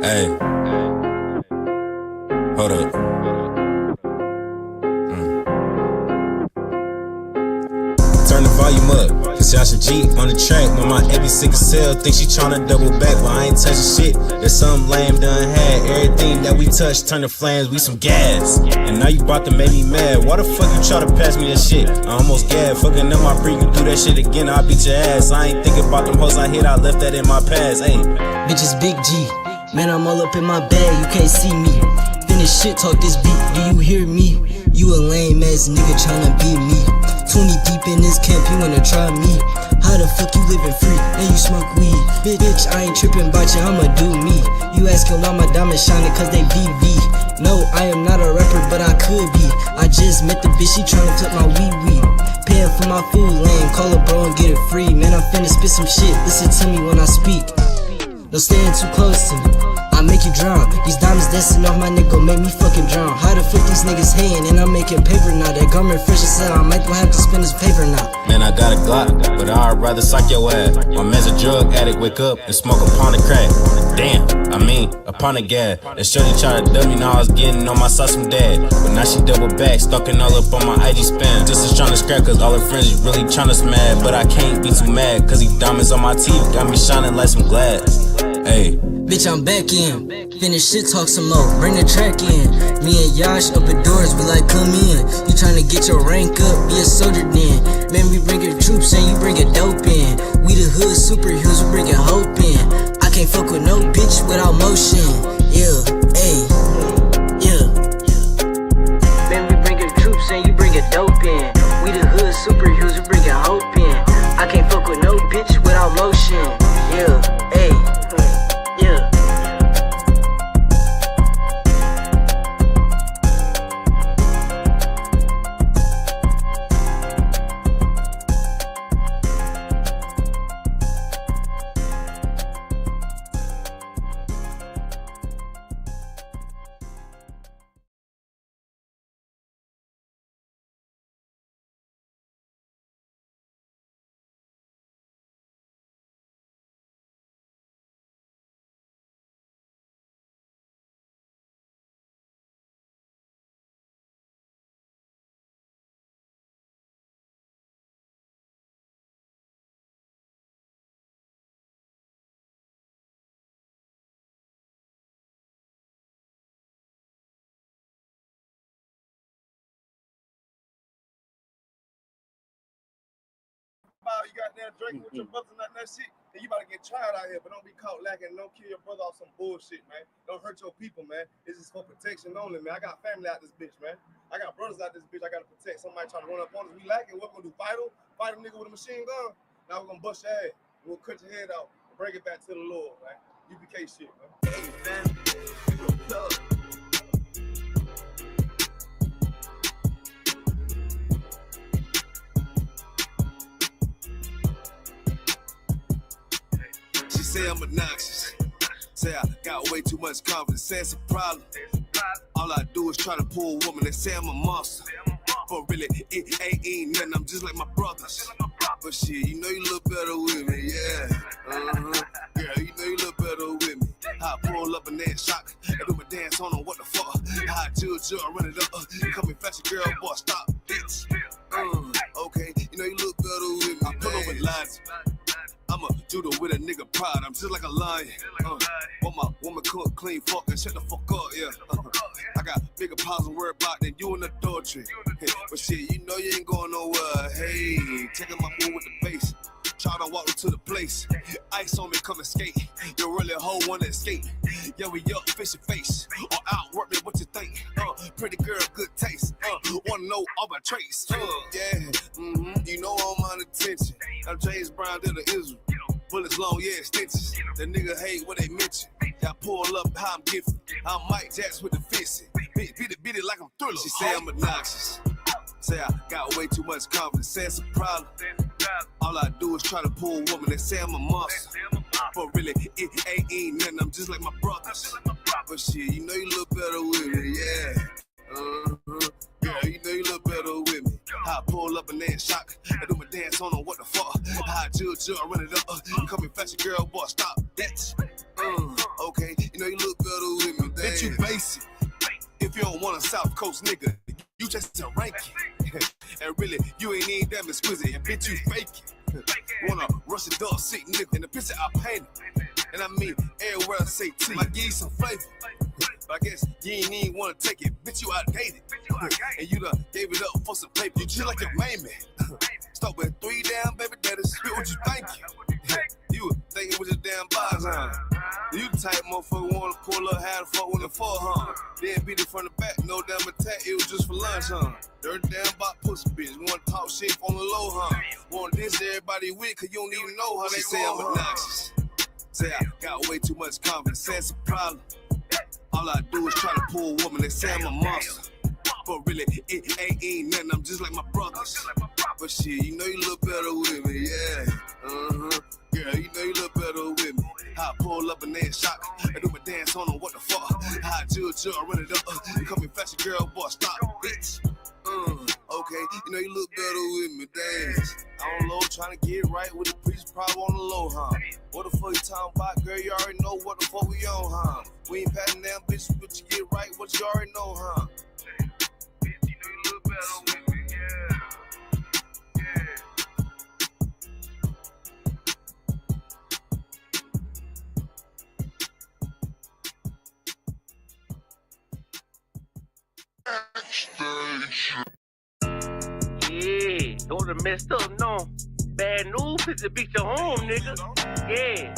Hey, hold up. Turn the volume up, cause Josh and G on the track. When my every single cell think she tryna double back, but I ain't touching shit. There's something lame done had. Everything that we touch turn to flames, we some gas. And now you about to make me mad. Why the fuck you try to pass me that shit? I almost gagged. Fucking up my pre, you do that shit again, I'll beat your ass. I ain't thinking about them hoes I hit, I left that in my past. Hey, bitches Big G, man, I'm all up in my bag, you can't see me. Finish shit, talk this beat, do you hear me? You a lame ass nigga tryna beat me. 20 deep in this camp, you wanna try me? How the fuck you living free and you smoke weed? Bitch, I ain't tripping about you, I'ma do me. You asking why my diamonds shining cause they VV. No, I am not a rapper, but I could be. I just met the bitch, she tryna flip my wee-wee. Paying for my food lane, call a bro and get it free. Man, I'm finna spit some shit, listen to me when I speak. Don't stand too close to me, I make you drown. These diamonds dancing off my neck gon' make me fucking drown. How the fuck these niggas hating and I'm making paper now? That garment fresh as hell, I might go have to spend this paper now. man, I got a Glock, but I'd rather sock your ass. My man's a drug addict, wake up and smoke upon the crack. Damn, I mean, upon the gas. That shorty try to dump me, now I was getting on my sauce from dad. But now she double back, stalking all up on my IG spam. Just is trying to scrap cause all her friends is really trying to smash. But I can't be too mad cause these diamonds on my teeth got me shining like some glass. Hey, bitch, I'm back in. Finish shit, talk some more. Bring the track in. Me and Yash open doors, we like come in. You tryna get your rank up, be a soldier then. Man, we bring the troops and you bring it dope in. We the hood superheroes, we bring it hope in. I can't fuck with no bitch without motion. Yeah, ayy, yeah. Man, we bring the troops and you bring it dope in. We the hood superheroes, we bring it hope in. I can't fuck with no bitch without motion. Yeah, ayy. Yeah. You got there drinking with your brothers and that shit, then you about to get tried out here, but don't be caught lacking. Don't kill your brother off some bullshit, man. Don't hurt your people, man. This is for protection only, man. I got family out this bitch, man. I got brothers out this bitch. I got to protect. Somebody trying to run up on us. We lacking. What we gonna do? Fight a nigga with a machine gun? Now we're gonna bust your ass. We'll cut your head out and bring it back to the Lord, man. UPK shit, man. Hey, man. Say I'm obnoxious. Say I got way too much confidence. Say it's a problem. All I do is try to pull a woman and say I'm a monster. But really, it ain't nothing. I'm just like my brothers. But shit, you know you look better with me, yeah. Yeah, you know you look better with me. I pull up and then shock. I do my dance on them, what the fuck? I judge you, I run it up. Come and fetch a girl, boy, stop, bitch. Okay, you know you look better with me. I pull over lines. I'm a judo with a nigga pride. I'm just like a lion. Want my woman cook, clean, fuck, and shut the fuck up, yeah. I got bigger piles to worry about than you in adultery. But shit, you know you ain't going nowhere. Hey, checking my move with the bass. Try to walk to the place. Ice on me, come and skate. You really a hoe wanna escape. Yeah, we up, fish your face. Or outwork me, what you think? Pretty girl, good taste. Wanna know all my traits. Yeah, you know I'm on attention. I'm James Brown to the Israel. Bullets long, yeah, stitches. The nigga hate what they mention. I pull up how I'm gifted. I'm Mike Jackson with the fisting. Beat it like I'm Thriller. She say I'm obnoxious. Say I got way too much confidence. Say it's a problem. All I do is try to pull a woman and say I'm a monster. But really, it ain't nothing. I'm just like my brothers. But shit, you know you look better with me, yeah. Yeah, you know you look better with me. I pull up and then shock. I do my dance on them, what the fuck? I judge, I run it up. Come and fetch a girl, boy, stop, bitch. Okay, you know you look better with me. Bitch, you basic. If you don't want a South Coast nigga, you just a ranking. And really, you ain't even that exquisite. And bitch, you faking. Wanna rush a dog sick nigga in the picture I painted. And I mean, everywhere I say T, I give you some flavor. But I guess you ain't even wanna take it. Bitch, you outdated. And you done gave it up for some paper. You just like your main man. Start with 3 damn baby daddies. Spit what you thinking. You thinking with your damn bars, huh? You the type motherfucker wanna pull up, how the fuck when the fuck, huh? Then beat it from the back, no damn attack, it was just for lunch, huh? Dirty damn bot pussy bitch, wanna talk shit on the low, huh? Wanna diss everybody with, cause you don't even know how they say I'm obnoxious. Say I got way too much confidence, say it's a problem. All I do is try to pull a woman, they say I'm a monster. But really, it ain't nothing, I'm just like my brothers. But shit, you know you look better with me, yeah. Girl, you know you look better with me. How I pull up and then shock. I do my dance on them, what the fuck? How I chill, run it up. Come and fetch a girl, boy, stop, bitch. Okay, you know you look better with me, dance. On low, trying to get right with the preacher, probably on the low, huh? What the fuck you talking about, girl? You already know what the fuck we on, huh? We ain't patting down bitches, but you get right, what you already know, huh? Bitch, you know you look better with me, yeah. Yeah, don't have messed up, no. Bad news, it's to beat your home, nigga. Yeah.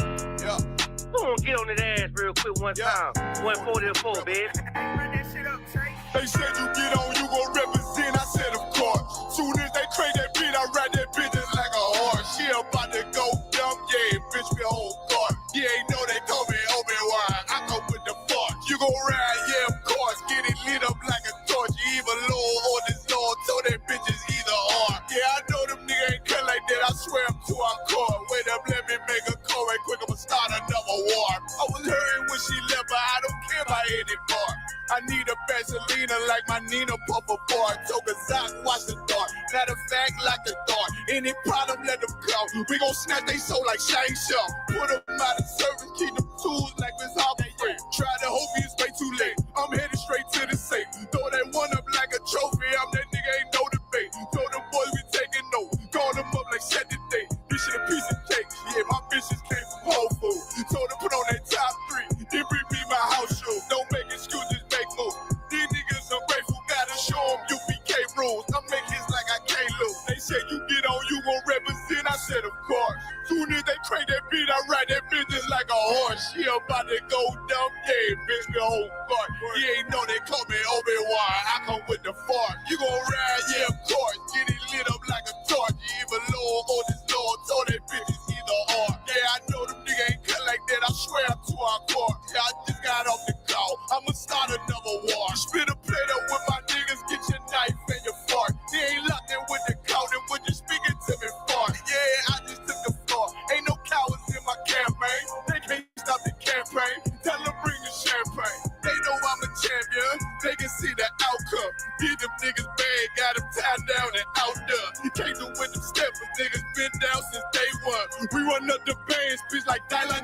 Go on, get on that ass real quick one time. 144, baby. Run that shit up, Trey. They said you get on, you gon' represent. I said, of course. Soon as they crank that beat, I ride that bitch just like a horse. She about to go dumb, yeah, bitch, me whole court. You ain't know they call me Obi-Wan. I come with the force. You gon' ride, yeah, of course. Get it lit up like a torch. You even low on this Lord, told that bitches either or. Yeah, I know them niggas ain't cut like that. I swear I'm to our core. Wait up, let me make a call right quick. I'ma start another war. I was hurting when she left, but I don't care about any part. I need a Vaselina like my Nina Puffer bar. Took a Zoc, watch the dark. Matter of fact, like a dart. Any problem, let them come. We gon' snatch they soul like Shane Shaw. Put them out of service, keep them tools like Miss Harper Free. Try to hope it's way too late. I'm headed straight to the safe. Throw that one up like a trophy. I'm that nigga, ain't no debate. Throw them boys, we taking notes. Call them up like set the date. This shit a piece of cake. Yeah, my bitches came from Whole Foods. Told them put on that top 3. Then bring me my house shoes. Don't make excuses, make moves. These niggas ungrateful, gotta show them UPK rules. I make hits like I can't lose. They say you get on, you gon' represent. I said, of course. Soon as they crank that beat, I ride that bitch just like a horse. She about to go dumb, yeah, bitch, the whole court. You ain't know they call me Obi-Wan. I come with the fart. You gon' ride, yeah, of course. Get it lit up like a torch. You even low on this Lord, told that bitches either or. Yeah, I know them niggas ain't cut like that. I swear I'm to our court. Yeah, I just got off the call. I'ma start another war. Spit a plate up with my niggas, get your knife and your fork. They ain't locked in with the count and when you speaking to me fart. Yeah, I just took the floor. Ain't no cowards in my campaign. They can't stop the campaign. Tell them bring the champagne. They know I'm a champion. They can see the outcome. Get them niggas bad, got them tied down and outdone. You can't do with them steps, niggas been down since day one. We run up the bands, bitch like Dylan.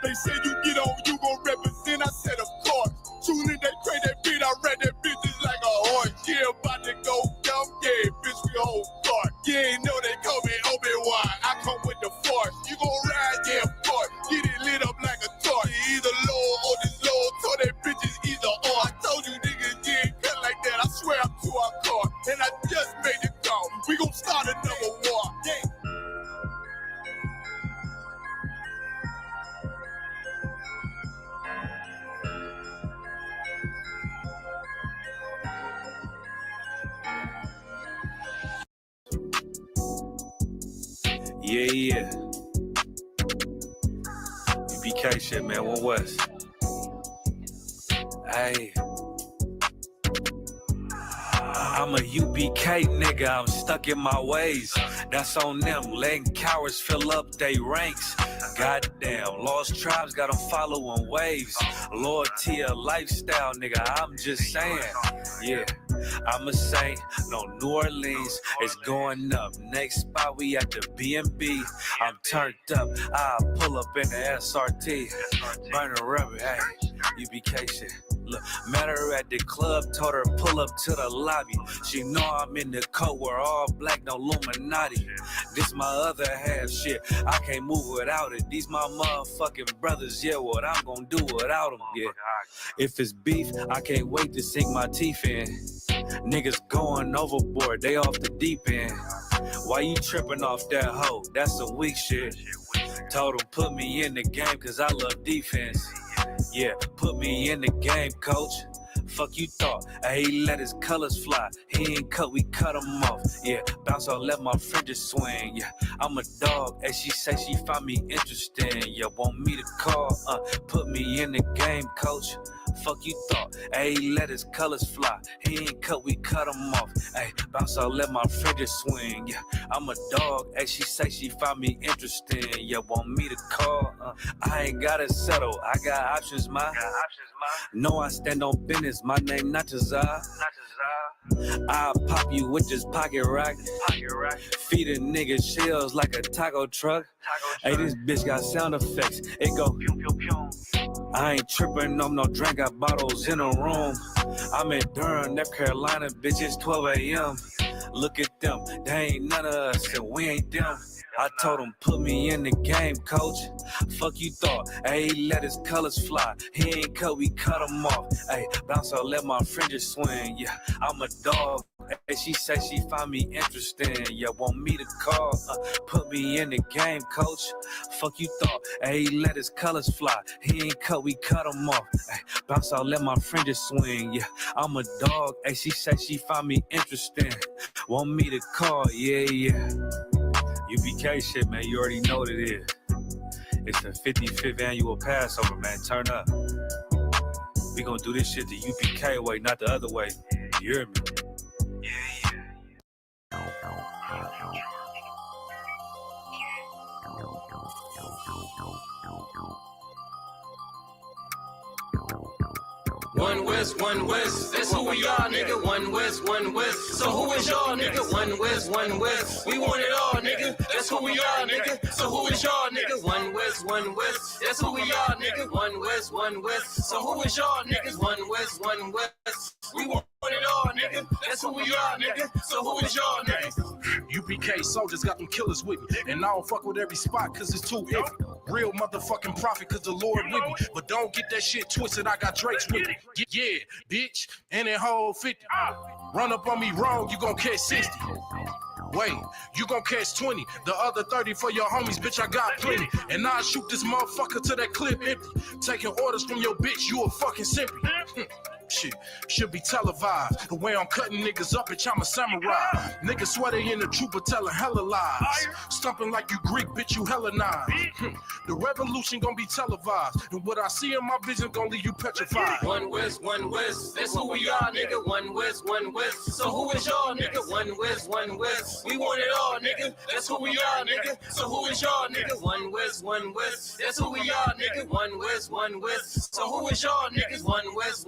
They say you get on, you gon' represent. I said of course. Soon as they crank that beat, I read that bitch just like a horse. Yeah, about to go dumb, yeah, bitch, we whole start. You ain't know they call me Obi-Wan. I come with the force. You gon' ride, yeah, of course. Get it lit up like a torch. You either low or this low, told that bitches either or. I told you niggas, you ain't cut like that. I swear I'm to our car. And I just made it call. We gon' start another war. Yeah. Yeah. UBK shit, man. One West. Hey. I'm a UBK nigga, I'm stuck in my ways. That's on them, letting cowards fill up they ranks. Goddamn, lost tribes got them following waves. Loyalty a lifestyle, nigga, I'm just saying. Yeah. I'm a Saint, no New Orleans, it's going up. Next spot, we at the B&B. I'm turned up, I'll pull up in the SRT. Burn a rubber, hey, UBK shit. Look, met her at the club, told her pull up to the lobby. She know I'm in the coat, we're all black, no Illuminati. This my other half shit, I can't move without it. These my motherfucking brothers, yeah, what I'm gonna do without them, yeah. If it's beef, I can't wait to sink my teeth in. Niggas going overboard, they off the deep end. Why you tripping off that hoe? That's some weak shit. Told him put me in the game cause I love defense. Yeah, put me in the game, coach. Fuck you thought, he let his colors fly. He ain't cut, we cut him off. Yeah, bounce out, let my fringes swing. Yeah, I'm a dog, and she say she find me interesting. Yeah, want me to call, put me in the game, coach. Fuck you thought, he let his colors fly. He ain't cut, we cut him off. Hey, bounce out, let my fringes swing. Yeah, I'm a dog, and she say she find me interesting. Yeah, want me to call, I ain't gotta settle. I got options, ma. No, I stand on business. My name not Jazar. I'll pop you with this pocket rock. Feed a nigga shells like a taco truck. Hey, this bitch got sound effects. It go pew pew pew. I ain't tripping on no drink, got bottles in a room. I'm in Durham, North Carolina, bitch, it's 12 a.m. Look at them, they ain't none of us, and we ain't them. I told him, put me in the game, coach. Fuck you thought, he let his colors fly. He ain't cut, we cut him off. Hey, bounce out, let my fringes swing. Yeah, I'm a dog. Hey, she say she find me interesting. Yeah, want me to call. Put me in the game, coach. Fuck you thought, he let his colors fly. He ain't cut, we cut him off. Hey, bounce out, let my fringes swing. Yeah, I'm a dog. Hey, she say she find me interesting. Want me to call, yeah. UBK shit, man, you already know what it is. It's the 55th annual Passover, man, turn up. We gonna do this shit the UBK way, not the other way. You hear me? One West, that's who we are, nigga. One West. So who is y'all, nigga? One West. We want it all, nigga. That's who we are, nigga. So who is y'all, nigga? One West. That's who we are, nigga. One West. So who is y'all, niggas? One West. We want it all, nigga. That's who we are, nigga. So who is y'all, nigga? UPK soldiers got them killers with me. And I don't fuck with every spot cause it's too iffy. Real motherfucking prophet cause the Lord with me. But don't get that shit twisted, I got Drake's with me. Yeah, bitch, and that whole 50. Run up on me wrong, you gon' catch 60. Wait, you gon' catch 20. The other 30 for your homies, bitch, I got plenty. And I'll shoot this motherfucker till that clip empty. Taking orders from your bitch, you a fucking simpy. Shit, should be televised. The way I'm cutting niggas up, bitch, I'm a samurai. Niggas swear they in the truth, but telling hella lies. Stumping like you Greek, bitch, you Hellenized. The revolution gon' be televised. And what I see in my vision gon' leave you petrified. One West, that's who we are, nigga. One West. So who is y'all, nigga? One West. We want it all, nigga. That's who we are, nigga. So who is y'all, nigga? One West. That's who we are, nigga. One West. So who is y'all, niggas? One West.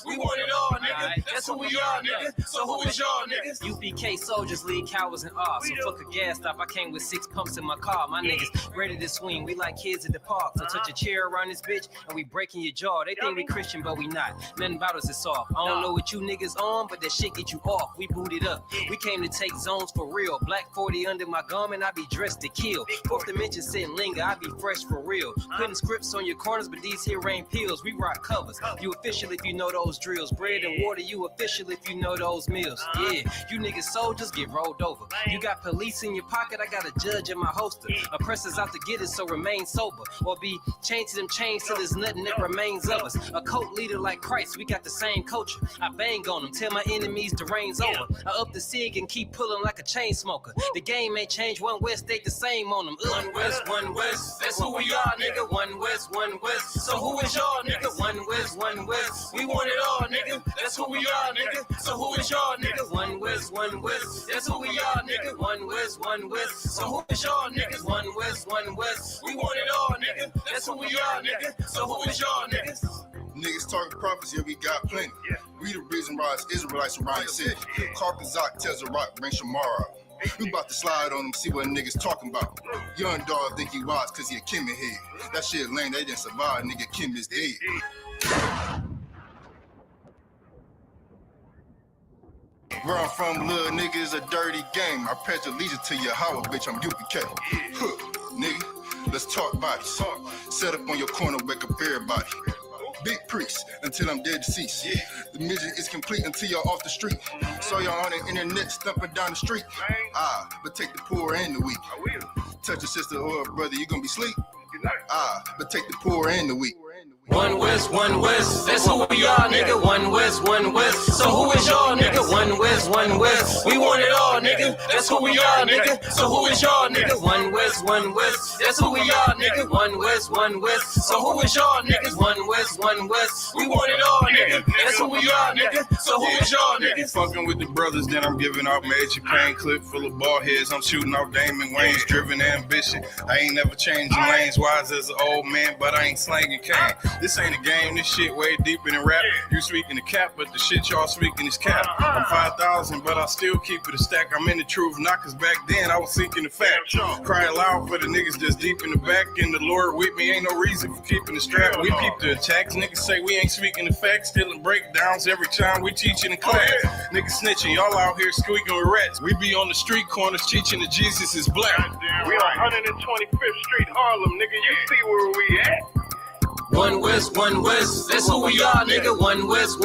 We want it all, nigga. That's who we are, nigga. So who is y'all, niggas? UPK soldiers lead cowards in awe. So fuck a gas stop. I came with 6 pumps in my car. My niggas ready to swing. We like kids at the park. So touch a chair around this bitch and we breaking your jaw. They think we Christian, but we not. Nothing about us is soft. I don't know what you niggas on, but that shit get you off. We booted up. We came to take zones for real. Black 40 under my garment. I be dressed to kill. Fourth dimension sitting linger. I be fresh for real. Putting scripts on your corners, but these here ain't pills. We rock covers. You official if you know those drills. Bread and water, you official if you know those meals. Yeah, you niggas soldiers get rolled over. You got police in your pocket, I got a judge in my holster. Oppressors out to get it, so remain sober. Or be chained to them chains till there's nothing that remains of us. A cult leader like Christ, we got the same culture. I bang on them, tell my enemies the reign's over. I up the cig and keep pulling like a chain smoker. The game ain't changed, One West stayed the same on them. One West, that's who we are, nigga. One West. So who is y'all, nigga? One West. We want it all, nigga. That's who we are, nigga. So who is y'all, nigga? One West. That's who we are, nigga. One West. So who is y'all, niggas? One West. We want it all, nigga. That's who we are, nigga. So who is y'all, niggas? Niggas talking prophets, yeah, we got plenty. We the reason why it's Israelites around the city. Karkazak tells the rock, bring Shamara. We about to slide on them, see what niggas talking about. Young dog think he wise cause he a Kimmy head. That shit lame, they didn't survive, nigga, Kim is dead. Where I'm from, little nigga, is a dirty game. I pledge allegiance to Yahweh, bitch, I'm UPK. Nigga, let's talk bodies. Set up on your corner, wake up everybody. Big priest until I'm dead deceased. The mission is complete until y'all off the street. So y'all on the internet stumping down the street. But take the poor and the weak. Touch a sister or a brother, you gonna be sleep. But take the poor and the weak. One West, that's who we are, nigga. One West. So who is y'all, nigga? One West. We want it all, nigga. That's who we are, nigga. So who is y'all, nigga? One West. That's who we are, nigga. One West. So who is y'all, niggas? One West. We want it all, nigga. That's who we are, nigga. So who is y'all, nigga? Fucking with the brothers, then I'm giving off major pain. Clip full of ball heads. I'm shooting off Damon Wayne's driven ambition. I ain't never changing lanes. Wise as an old man, but I ain't slanging cane. This ain't a game, this shit way deeper than rap. You speaking the cap, but the shit y'all speaking is cap. I'm 5,000, but I still keep it a stack. I'm in the truth, not cause back then I was seeking the fact. Crying loud for the niggas just deep in the back. And the Lord with me, ain't no reason for keeping the strap. We peep the attacks, niggas say we ain't speaking the facts. Stealing breakdowns every time we teaching in class. Niggas snitching, y'all out here squeaking with rats. We be on the street corners teaching that Jesus is black. We on 125th Street, Harlem, nigga. You see where we at? One West, that's who we are, nigga. One West.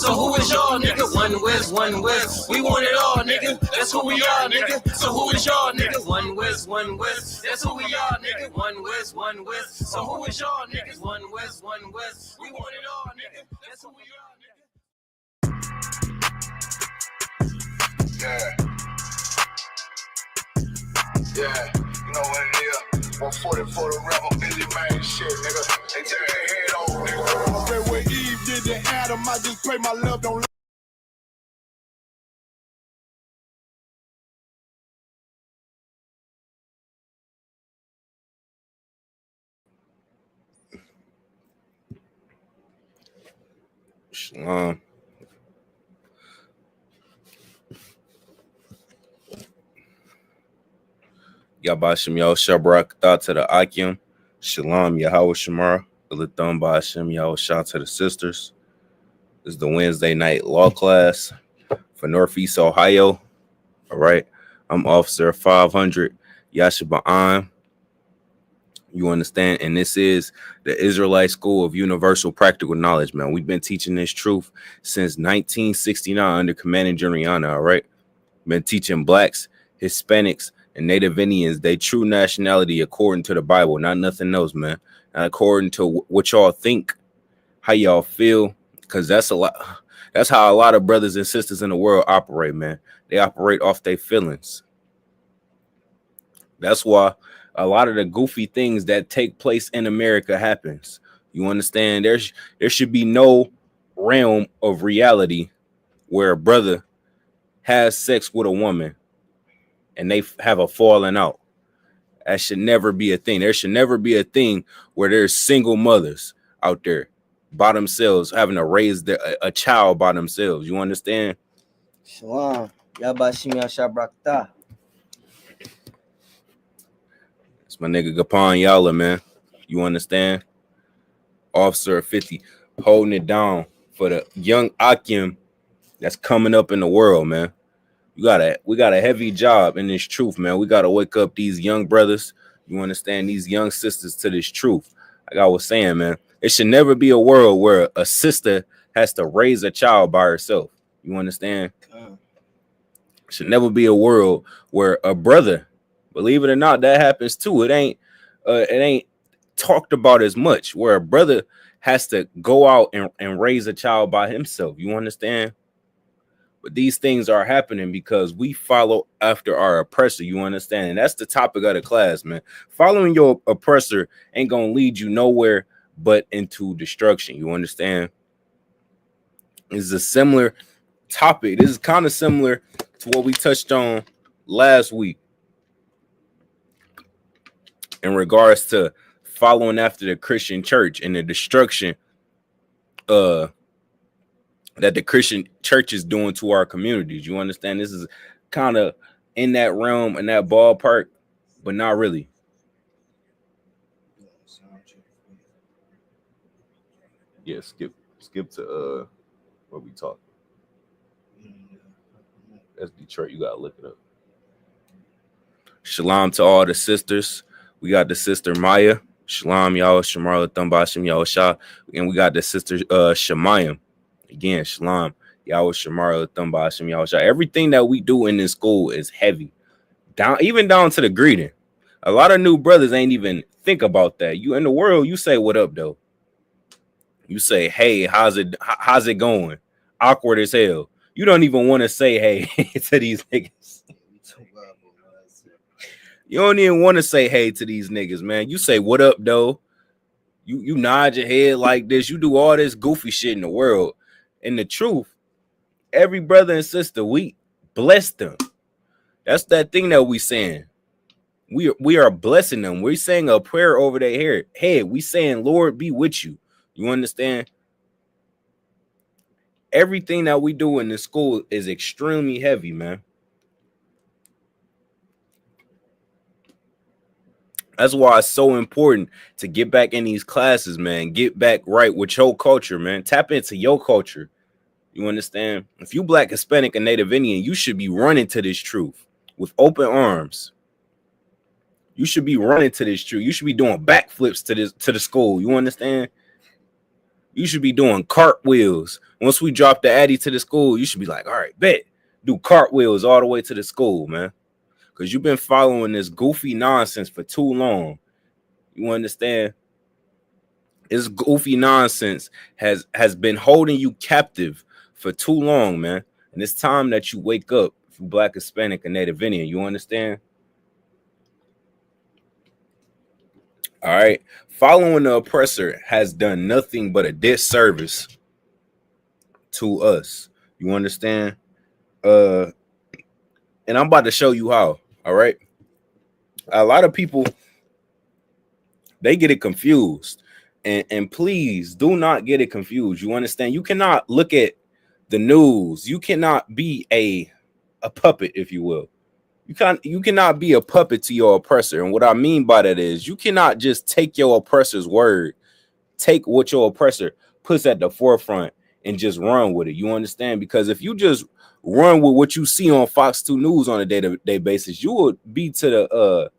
So who is y'all, nigga? One West. We want it all, nigga. That's who we are, nigga. So who is y'all, nigga? One West. That's who we are, nigga. One West. So who is y'all, niggas? One West. We want it all, nigga. That's who we are, nigga. Yeah, you know what it is. 140 for the rebel, busy man shit, nigga. They turn their head over, nigga. I read where Eve did to Adam, I just pray my love don't. Shalom. Yabashim Yahusha Barakatah to the Akim. Shalom Yahweh Shemar. Ilatham Bashim Yahusha to the sisters. This is the Wednesday night law class for Northeast Ohio. All right. I'm Officer 500 Yashaba'an. You understand? And this is the Israelite School of Universal Practical Knowledge, man. We've been teaching this truth since 1969 under Commanding General. All right. Been teaching blacks, Hispanics, and Native Indians they true nationality according to the Bible, not nothing else, man. Not according to what y'all think, how y'all feel, because that's a lot. That's how a lot of brothers and sisters in the world operate, man. They operate off their feelings. That's why a lot of the goofy things that take place in America happens. You understand? There should be no realm of reality where a brother has sex with a woman and they have a falling out. That should never be a thing. There should never be a thing where there's single mothers out there by themselves having to raise a child by themselves. You understand? Shalom. Yabashim Yashabrakta. It's my nigga Gapan Yalla, man. You understand? Officer 50 holding it down for the young Akim that's coming up in the world, man. We got a heavy job in this truth, man. We got to wake up these young brothers, you understand, these young sisters to this truth. Like I was saying, man, it should never be a world where a sister has to raise a child by herself. You understand? It should never be a world where a brother, believe it or not, that happens too. It ain't talked about as much, where a brother has to go out and raise a child by himself. You understand? But these things are happening because we follow after our oppressor. You understand? And that's the topic of the class, man. Following your oppressor ain't going to lead you nowhere but into destruction. You understand? This is a similar topic. This is kind of similar to what we touched on last week in regards to following after the Christian church and the destruction that the Christian church is doing to our communities. You understand? This is kind of in that realm, in that ballpark, but not really. Yeah, skip to where we talk. That's Detroit. You gotta look it up. Shalom to all the sisters. We got the sister Maya. Shalom, y'all. Shamarla Thumbashim, y'all Shah. And we got the sister Shemayim. Again, Shalom, y'all. Shamarla Thumbashim, y'all Shah. Everything that we do in this school is heavy. Even down to the greeting. A lot of new brothers ain't even think about that. You in the world, you say what up though. You say, hey, how's it going? Awkward as hell. You don't even want to say hey to these niggas. You don't even want to say hey to these niggas, man. You say what up, though. You nod your head like this. You do all this goofy shit in the world. And the truth, every brother and sister, we bless them. That's that thing that we saying. We are blessing them. We're saying a prayer over their head. We saying, Lord, be with you. You understand? Everything that we do in this school is extremely heavy, man. That's why it's so important to get back in these classes, man. Get back right with your culture, man. Tap into your culture. You understand? If you Black, Hispanic, and Native Indian, you should be running to this truth with open arms. You should be running to this truth. You should be doing backflips to the school. You understand? You should be doing cartwheels. Once we drop the Addy to the school, you should be like, all right, bet. Do cartwheels all the way to the school, man. Because you've been following this goofy nonsense for too long. You understand? This goofy nonsense has been holding you captive for too long, man. And it's time that you wake up if you're Black, Hispanic, and Native Indian. You understand? All right. Following the oppressor has done nothing but a disservice to us. You understand? And I'm about to show you how. All right. A lot of people, they get it confused. And please do not get it confused. You understand? You cannot look at the news. You cannot be a puppet, if you will. You cannot be a puppet to your oppressor. And what I mean by that is you cannot just take your oppressor's word, take what your oppressor puts at the forefront and just run with it. You understand? Because if you just run with what you see on Fox 2 News on a day-to-day basis, you would be to the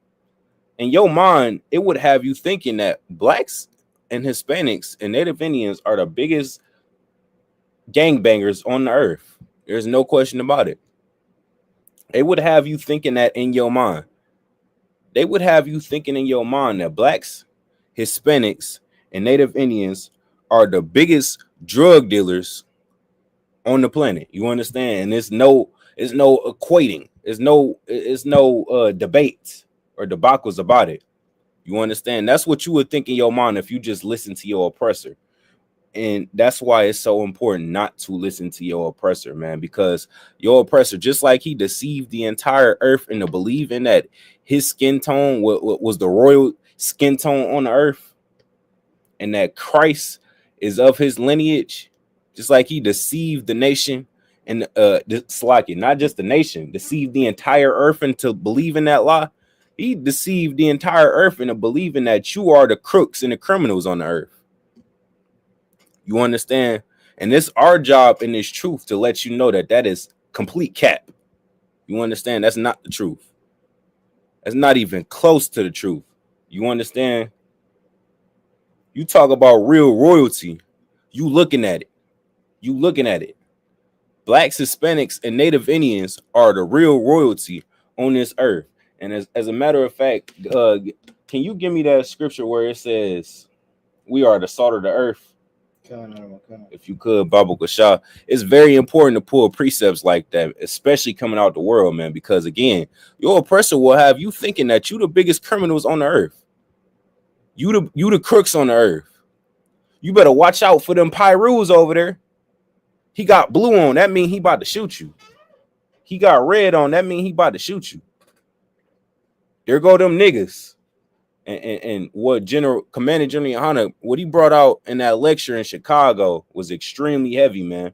in your mind, it would have you thinking that Blacks and Hispanics and Native Indians are the biggest gangbangers on the earth. There's no question about it. They would have you thinking that in your mind. They would have you thinking in your mind that Blacks, Hispanics, and Native Indians are the biggest drug dealers on the planet. You understand? And there's no equating. It's no debates or debacles about it. You understand? That's what you would think in your mind if you just listen to your oppressor. And that's why it's so important not to listen to your oppressor, man, because your oppressor, just like he deceived the entire earth into believing that his skin tone was the royal skin tone on the earth and that Christ is of his lineage, just like he deceived the nation and not just the nation, deceived the entire earth into believing that lie. He deceived the entire earth into believing that you are the crooks and the criminals on the earth. You understand? And it's our job in this truth to let you know that that is complete cap. You understand? That's not the truth. That's not even close to the truth. You understand? You talk about real royalty. You looking at it. You looking at it. Blacks, Hispanics, and Native Indians are the real royalty on this earth. And as a matter of fact, can you give me that scripture where it says we are the salt of the earth? If you could, Babu Kasha. It's very important to pull precepts like that, especially coming out the world, man, because again, your oppressor will have you thinking that you the biggest criminals on the earth. You the crooks on the earth. You better watch out for them Pyrus over there. He got blue on, that mean he about to shoot you. He got red on, that mean he about to shoot you. There go them niggas. And what Commander General Hunter, what he brought out in that lecture in Chicago was extremely heavy, man.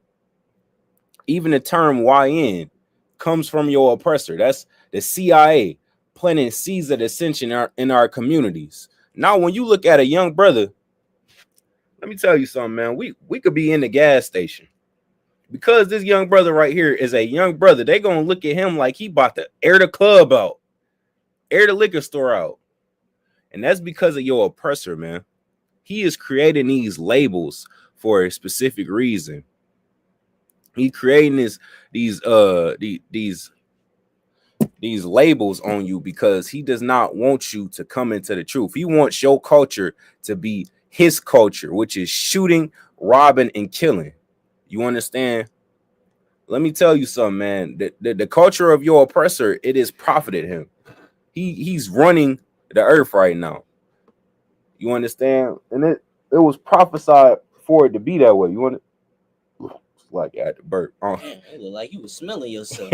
Even the term YN comes from your oppressor. That's the CIA planting seeds of dissension in our communities. Now, when you look at a young brother, let me tell you something, man. We could be in the gas station. Because this young brother right here is a young brother, they gonna look at him like he about to air the club out, air the liquor store out. And that's because of your oppressor, man. He is creating these labels for a specific reason. He creating these labels on you because he does not want you to come into the truth. He wants your culture to be his culture, which is shooting, robbing, and killing. You understand? Let me tell you something, man. The culture of your oppressor, it has profited him. He's running the earth right now. You understand? And it was prophesied for it to be that way. You want it? Like I had to burp. It looked like you was smelling yourself.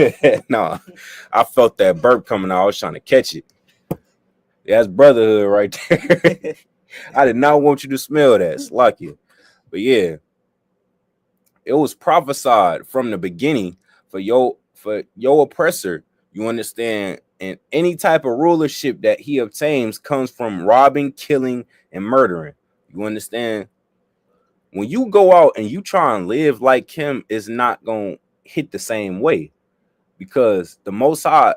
No, I felt that burp coming out. I was trying to catch it. Yeah, that's brotherhood right there. I did not want you to smell that. It's lucky. But yeah, it was prophesied from the beginning for your oppressor. You understand? And any type of rulership that he obtains comes from robbing, killing, and murdering. You understand? When you go out and you try and live like him, it's not going to hit the same way. Because the Most High,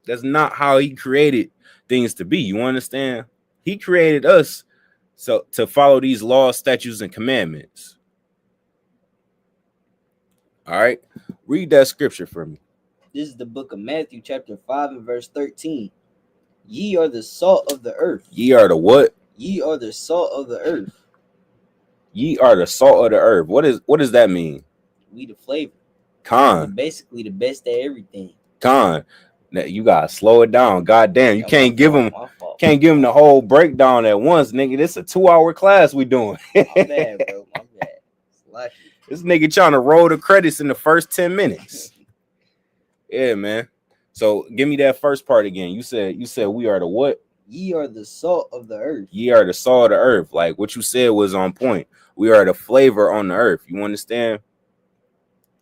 that's not how he created things to be. You understand? He created us so to follow these laws, statutes, and commandments. All right? Read that scripture for me. This is the book of Matthew, chapter 5 and verse 13. Ye are the salt of the earth. Ye are the what? Ye are the salt of the earth. Ye are the salt of the earth. What does that mean? We the flavor. Con. Basically the best at everything. Con. Now, you gotta slow it down. God damn, you can't give him the whole breakdown at once, nigga. This is a 2-hour class we doing. My bad, bro. My bad. It's lucky. This nigga trying to roll the credits in the first 10 minutes. Yeah, man. So give me that first part again. You said we are the what? Ye are the salt of the earth. Ye are the salt of the earth. Like what you said was on point. We are the flavor on the earth. You understand?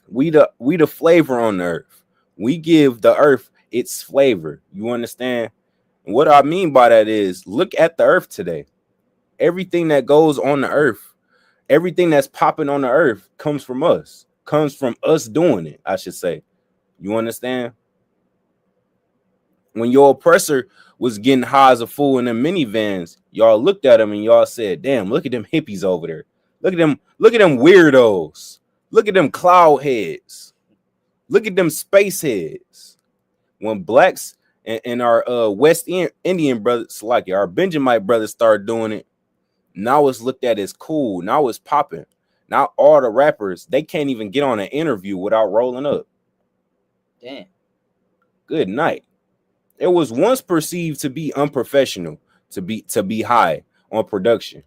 We the flavor on the earth. We give the earth its flavor. You understand? And what I mean by that is look at the earth today. Everything that goes on the earth, everything that's popping on the earth comes from us. Comes from us doing it, I should say. You understand? When your oppressor was getting high as a fool in them minivans, y'all looked at him and y'all said, damn, look at them hippies over there. Look at them weirdos. Look at them cloud heads. Look at them space heads. When blacks and our West Indian brothers, like our Benjamite brothers, started doing it, now it's looked at as cool. Now it's popping. Now all the rappers, they can't even get on an interview without rolling up. Damn. Good night. It was once perceived to be unprofessional to be high on production.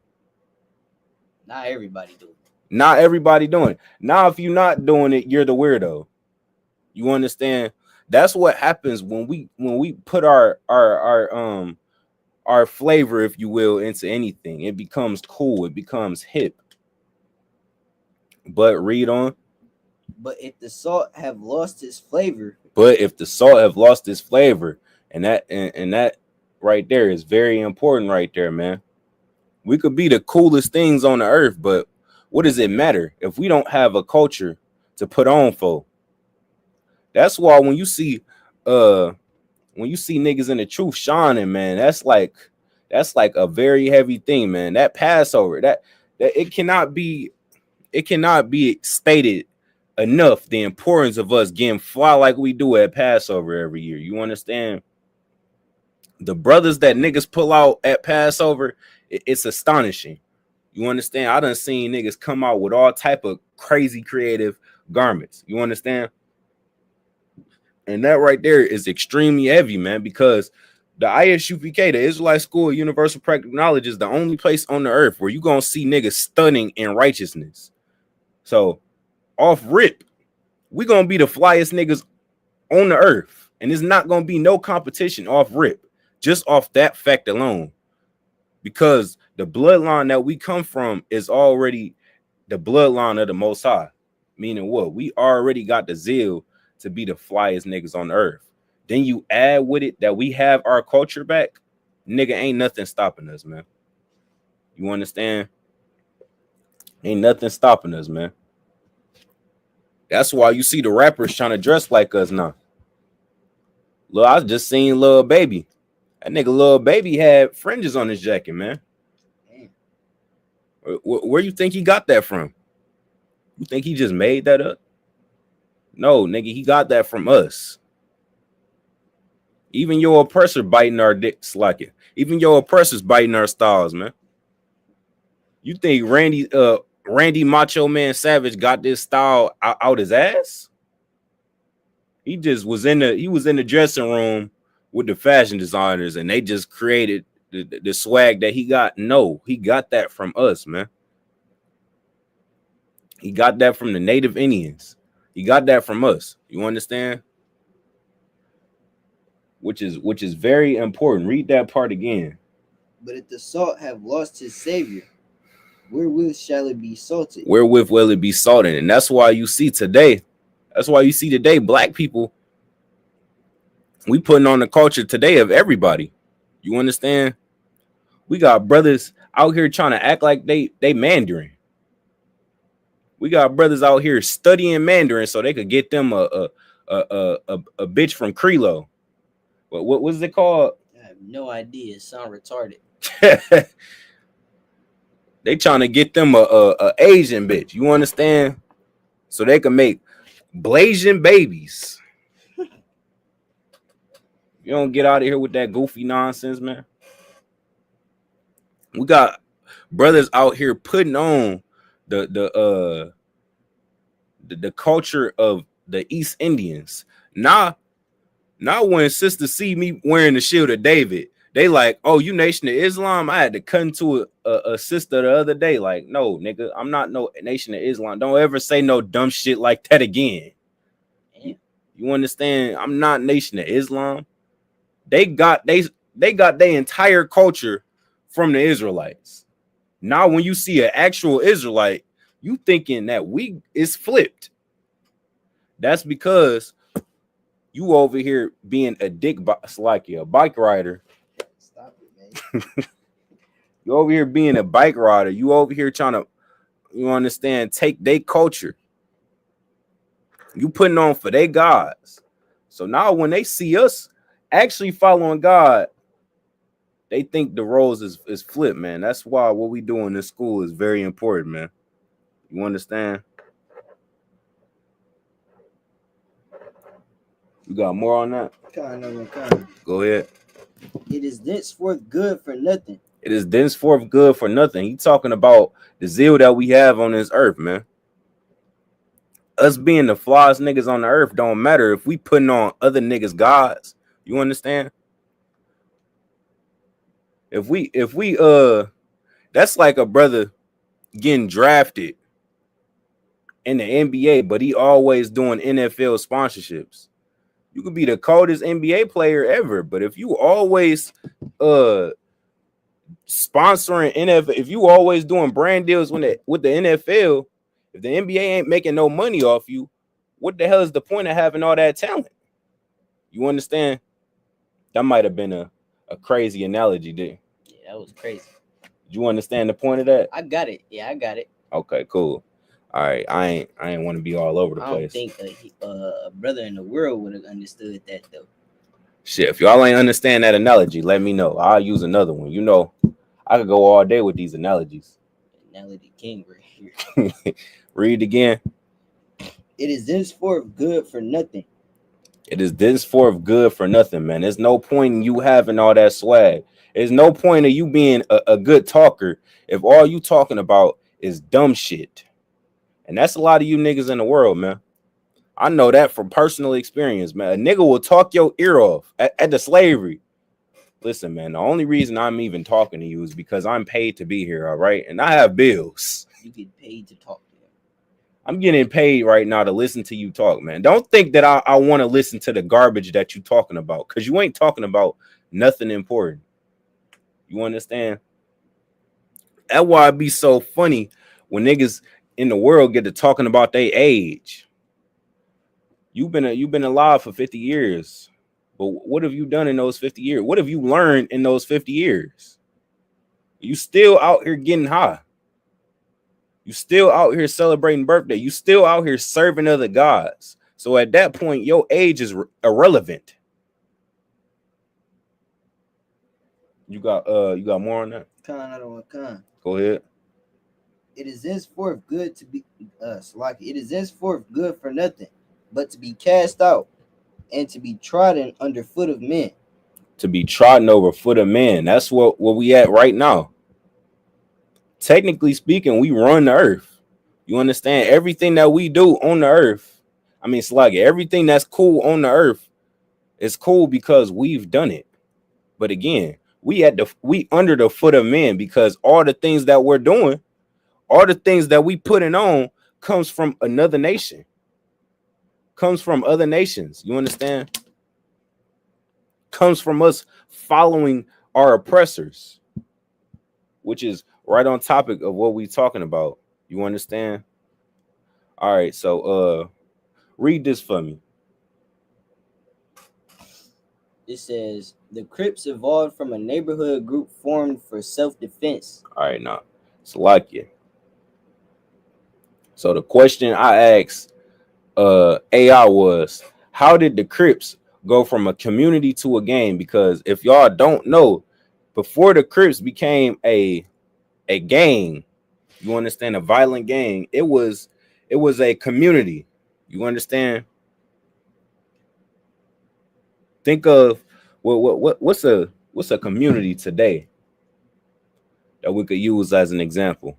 Not everybody do it. Not everybody doing it. Now, if you're not doing it, you're the weirdo. You understand? That's what happens when we put our flavor, if you will, into anything. It becomes cool. It becomes hip. But read on. But if the salt have lost its flavor. But if the salt have lost its flavor, and that right there is very important right there, man. We could be the coolest things on the earth, but what does it matter if we don't have a culture to put on for? That's why when you see niggas in the truth shining, man, that's like a very heavy thing, man. That Passover, that it cannot be stated enough the importance of us getting fly like we do at Passover every year. You understand? The brothers that niggas pull out at Passover, it's astonishing. You understand? I done seen niggas come out with all type of crazy creative garments. You understand? And that right there is extremely heavy, man, because the ISUPK, the Israelite School of Universal Practical Knowledge, is the only place on the earth where you gonna see niggas stunning in righteousness. So off rip, we gonna be the flyest niggas on the earth, and there's not gonna be no competition off rip. just off that fact alone, because the bloodline that we come from is already the bloodline of the Most High. Meaning what? We already got the zeal to be the flyest niggas on earth. Then you add with it that we have our culture back, nigga, ain't nothing stopping us, man. You understand? Ain't nothing stopping us, man. That's why you see the rappers trying to dress like us now. Look, I just seen Lil Baby. That nigga Lil Baby had fringes on his jacket, man. Where you think he got that from? You think he just made that up? No, nigga, he got that from us. Even your oppressor biting our dicks like it. Even your oppressors biting our styles, man. You think Randy Macho Man Savage got this style out his ass? He just was in the dressing room with the fashion designers, and they just created the swag that he got. No, he got that from us, man. He got that from the native Indians. He got that from us. You understand? Which is very important. Read that part again. But if the salt have lost his savior, wherewith shall it be salted? Wherewith will it be salted? And that's why you see today. That's why you see today, black people, we putting on the culture today of everybody. You understand? We got brothers out here trying to act like they Mandarin. We got brothers out here studying Mandarin so they could get them a bitch from Creelo. What was it called? I have no idea. It sound retarded. They trying to get them a Asian bitch. You understand? So they can make Blasian babies. You don't get out of here with that goofy nonsense, man. We got brothers out here putting on the culture of the East Indians. Now when sisters see me wearing the shield of David, they like, oh, you Nation of Islam? I had to cut into a sister the other day. Like, no, nigga, I'm not no Nation of Islam. Don't ever say no dumb shit like that again. You understand? I'm not Nation of Islam. They got their entire culture from the Israelites. Now, when you see an actual Israelite, you thinking that we is flipped. That's because you over here being a dick like a bike rider. Stop it, man. You over here being a bike rider. You over here trying to, you understand, take their culture. You putting on for their gods. So now when they see us actually following God, they think the roles is flipped, man. That's why what we do in this school is very important, man. You understand? You got more on that? Go ahead. It is thenceforth good for nothing. It is thenceforth good for nothing. He talking about the zeal that we have on this earth, man. Us being the flyest niggas on the earth don't matter if we putting on other niggas' gods. You understand? If we that's like a brother getting drafted in the NBA, but he always doing NFL sponsorships. You could be the coldest NBA player ever, but if you always sponsoring NFL, if you always doing brand deals with the NFL, if the NBA ain't making no money off you, what the hell is the point of having all that talent? You understand? That might have been a crazy analogy there. Yeah, that was crazy. You understand the point of that? I got it. Yeah, I got it. Okay, cool. All right, I ain't want to be all over the I place. don't think a brother in the world would have understood that though. Shit, if y'all ain't understand that analogy, let me know. I'll use another one. You know, I could go all day with these analogies. Analogy king right here. Read again. It is thenceforth good for nothing. It is thenceforth good for nothing, man. There's no point in you having all that swag. There's no point of you being a good talker if all you talking about is dumb shit. And that's a lot of you niggas in the world, man. I know that from personal experience, man. A nigga will talk your ear off at the slavery. Listen, man, the only reason I'm even talking to you is because I'm paid to be here, all right? And I have bills. You get paid to talk to them. I'm getting paid right now to listen to you talk, man. Don't think that I want to listen to the garbage that you talking about, because you ain't talking about Nothing important. You understand? That's why it be so funny when niggas in the world get to talking about their age. You've been alive for 50 years. But what have you done in those 50 years? What have you learned in those 50 years? You still out here getting high. You still out here celebrating birthday. You still out here serving other gods. So at that point, your age is irrelevant. You got more on that? Go ahead. It is henceforth good to be it is henceforth good for nothing, but to be cast out and to be trodden under foot of men. To be trodden over foot of men. That's what we at right now. Technically speaking, we run the earth. You understand? Everything that we do on the earth, I mean, Sluggy, everything that's cool on the earth is cool because we've done it. But again, we under the foot of men because all the things that we're doing, all the things that we putting on comes from another nation. Comes from other nations. You understand? Comes from us following our oppressors, which is right on topic of what we talking about. You understand? All right, so read this for me. It says the Crips evolved from a neighborhood group formed for self-defense. All right, now it's like you. So the question I asked AI was, how did the Crips go from a community to a gang? Because if y'all don't know, before the Crips became a gang, you understand, a violent gang, it was a community. You understand? Think of what's a community today that we could use as an example.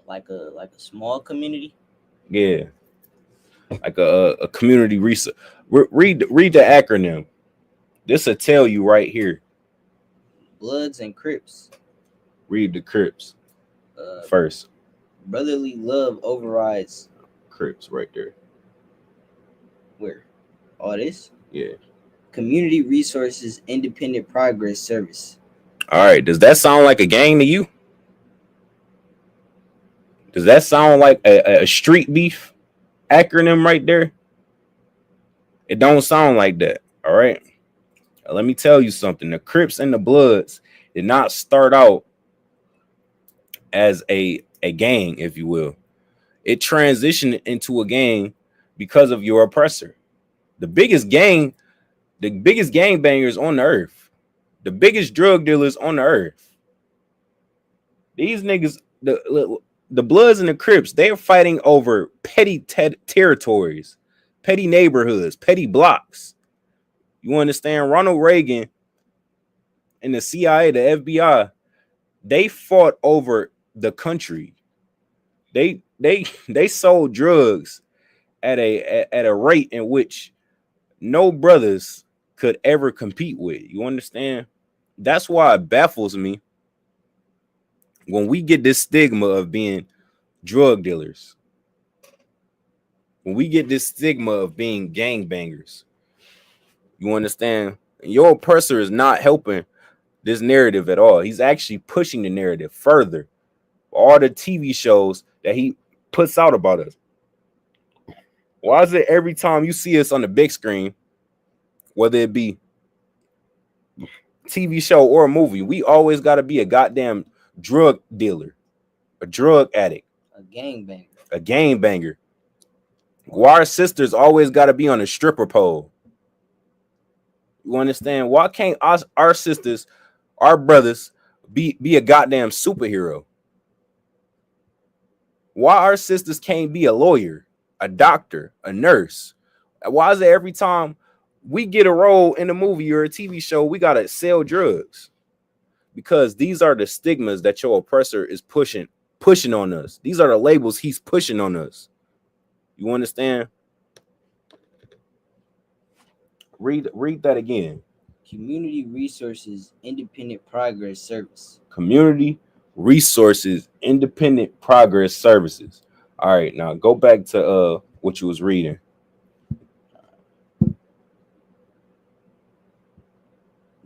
Like a small community. Yeah, like a community research. Read the acronym. This will tell you right here. Bloods and Crips. Read the Crips first. Brotherly love overrides Crips right there. Where? All this? Yeah. Community Resources Independent Progress Service. All right. Does that sound like a gang to you? Does that sound like a street beef acronym right there? It don't sound like that. All right. Now, let me tell you something. The Crips and the Bloods did not start out as a gang, if you will. It transitioned into a gang because of your oppressor. The biggest gang bangers on the earth, the biggest drug dealers on the earth. These niggas, the Bloods and the Crips, they're fighting over petty territories, petty neighborhoods, petty blocks. You understand? Ronald Reagan and the CIA, the FBI, they fought over the country. They sold drugs at a rate in which no brothers could ever compete with. You understand? That's why it baffles me when we get this stigma of being drug dealers. When we get this stigma of being gangbangers. You understand? Your oppressor is not helping this narrative at all. He's actually pushing the narrative further. All the TV shows that he puts out about us. Why is it every time you see us on the big screen, whether it be TV show or a movie, we always got to be a goddamn drug dealer, a drug addict, a a gangbanger? Why our sisters always got to be on a stripper pole? You understand? Why can't our sisters, our brothers, be a goddamn superhero? Why our sisters can't be a lawyer, a doctor, a nurse? Why is it every time we get a role in a movie or a TV show, we gotta sell drugs? Because these are the stigmas that your oppressor is pushing on us. These are the labels he's pushing on us. You understand? Read that again. Community Resources Independent Progress Service. Community Resources Independent Progress Services. All right, now go back to what you was reading.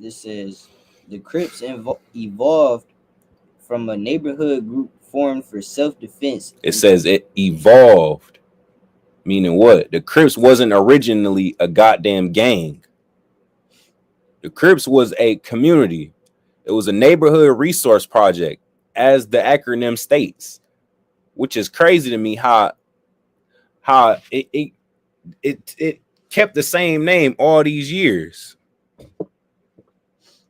This says the Crips evolved from a neighborhood group formed for self-defense. It says it evolved, meaning what? The Crips wasn't originally a goddamn gang. The Crips was a community. It was a neighborhood resource project, as the acronym states, which is crazy to me. How it kept the same name all these years,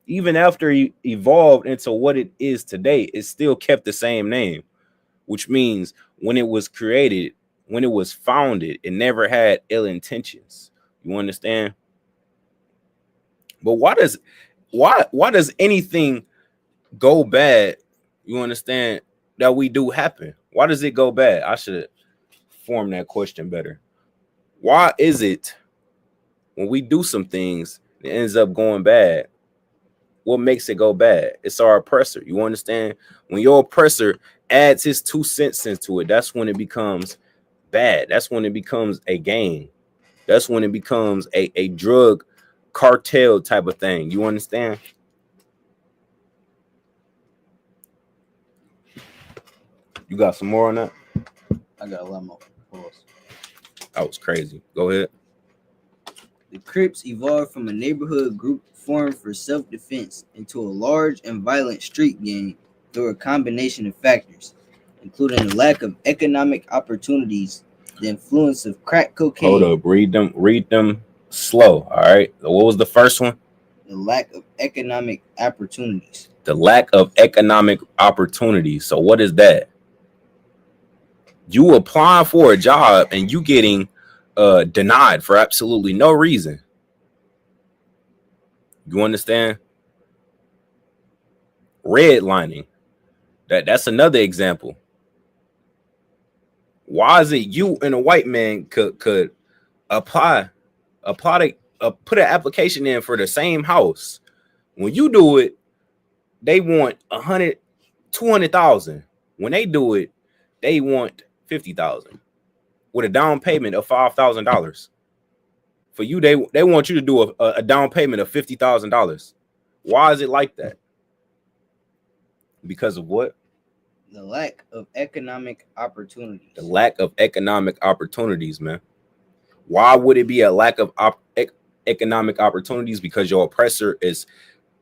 even after it evolved into what it is today. It still kept the same name, which means when it was created, when it was founded, it never had ill intentions. You understand? But why does anything go bad? You understand that we do happen? Why does it go bad? I should form that question better. Why is it when we do some things, it ends up going bad? What makes it go bad? It's our oppressor. You understand? When your oppressor adds his 2 cents into it, that's when it becomes bad. That's when it becomes a gang. That's when it becomes a drug cartel type of thing. You understand? You got some more on that? I got a lot more. Pause. That was crazy. Go ahead. The Crips evolved from a neighborhood group formed for self-defense into a large and violent street gang through a combination of factors, including the lack of economic opportunities, the influence of crack cocaine. Hold up. Read them slow. All right. So what was the first one? The lack of economic opportunities. The lack of economic opportunities. So what is that? You applying for a job and you getting denied for absolutely no reason. You understand? Redlining. That's another example. Why is it you and a white man could apply to put an application in for the same house? When you do it, they want 200,000. When they do it, they want 50,000 with a down payment of $5,000. For you, they want you to do a down payment of $50,000. Why is it like that? Because of what? The lack of economic opportunities. The lack of economic opportunities, man. Why would it be a lack of economic opportunities? Because your oppressor is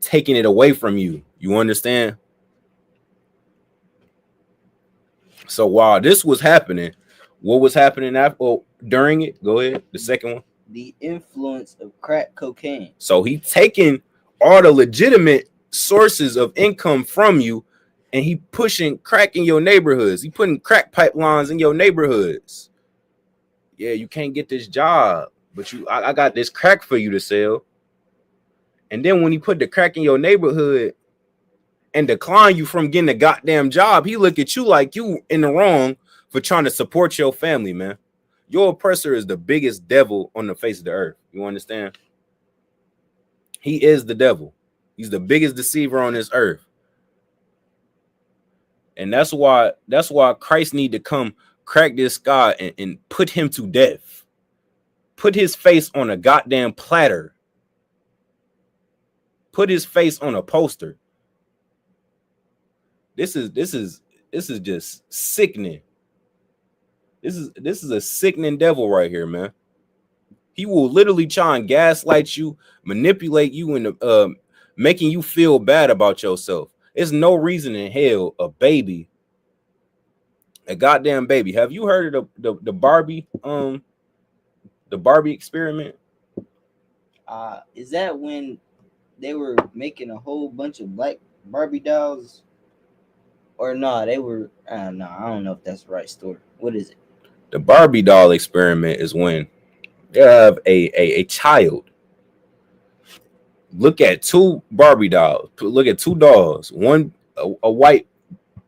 taking it away from you. You understand? So while this was happening, what was happening during it? Go ahead. The second one. The influence of crack cocaine. So he taking all the legitimate sources of income from you, and he pushing crack in your neighborhoods. He putting crack pipelines in your neighborhoods. Yeah, you can't get this job, but I got this crack for you to sell. And then when he put the crack in your neighborhood and decline you from getting a goddamn job, he look at you like you in the wrong for trying to support your family, man. Your oppressor is the biggest devil on the face of the earth. You understand? He is the devil. He's the biggest deceiver on this earth. And that's why Christ need to come crack this sky and put him to death. Put his face on a goddamn platter. Put his face on a poster. This is just sickening. This is a sickening devil right here, man. He will literally try and gaslight you, manipulate you into making you feel bad about yourself. There's no reason in hell a goddamn baby. Have you heard of the Barbie experiment? Is that when they were making a whole bunch of black Barbie dolls? Or no, they were no, I don't know if that's the right story. What is it? The Barbie doll experiment is when they have a child look at two Barbie dolls. Look at two dolls. One a white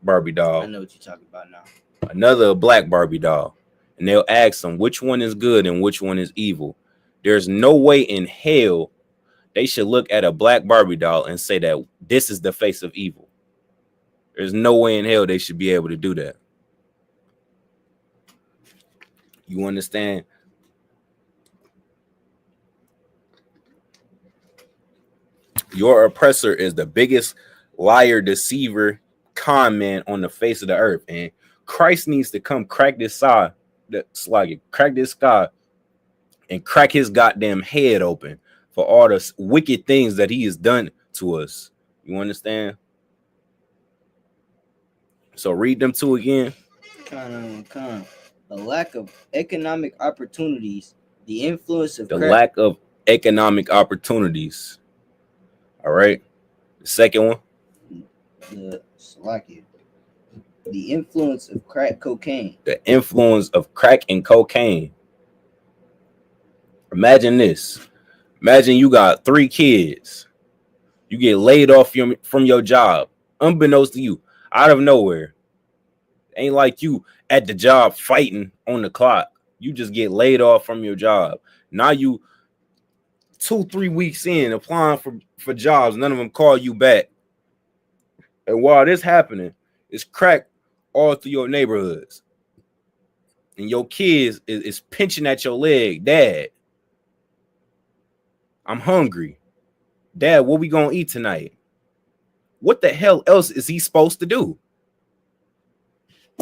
Barbie doll. I know what you're talking about now. Another a black Barbie doll. And they'll ask them which one is good and which one is evil. There's no way in hell they should look at a black Barbie doll and say that this is the face of evil. There's no way in hell they should be able to do that. You understand? Your oppressor is the biggest liar, deceiver, con man on the face of the earth. And Christ needs to come crack this sky, crack this sky, and crack his goddamn head open for all the wicked things that he has done to us. You understand? So read them two again. The lack of economic opportunities, the influence of The lack of economic opportunities. All right. The second one. The influence of crack cocaine. The influence of crack and cocaine. Imagine this. Imagine you got 3 kids. You get laid off from your job, unbeknownst to you, out of nowhere. Ain't like you at the job fighting on the clock. You just get laid off from your job. Now you 2-3 weeks in applying for jobs. None of them call you back. And while this happening, it's crack all through your neighborhoods. And your kids is pinching at your leg. Dad, I'm hungry. Dad, what we gonna eat tonight? What the hell else is he supposed to do?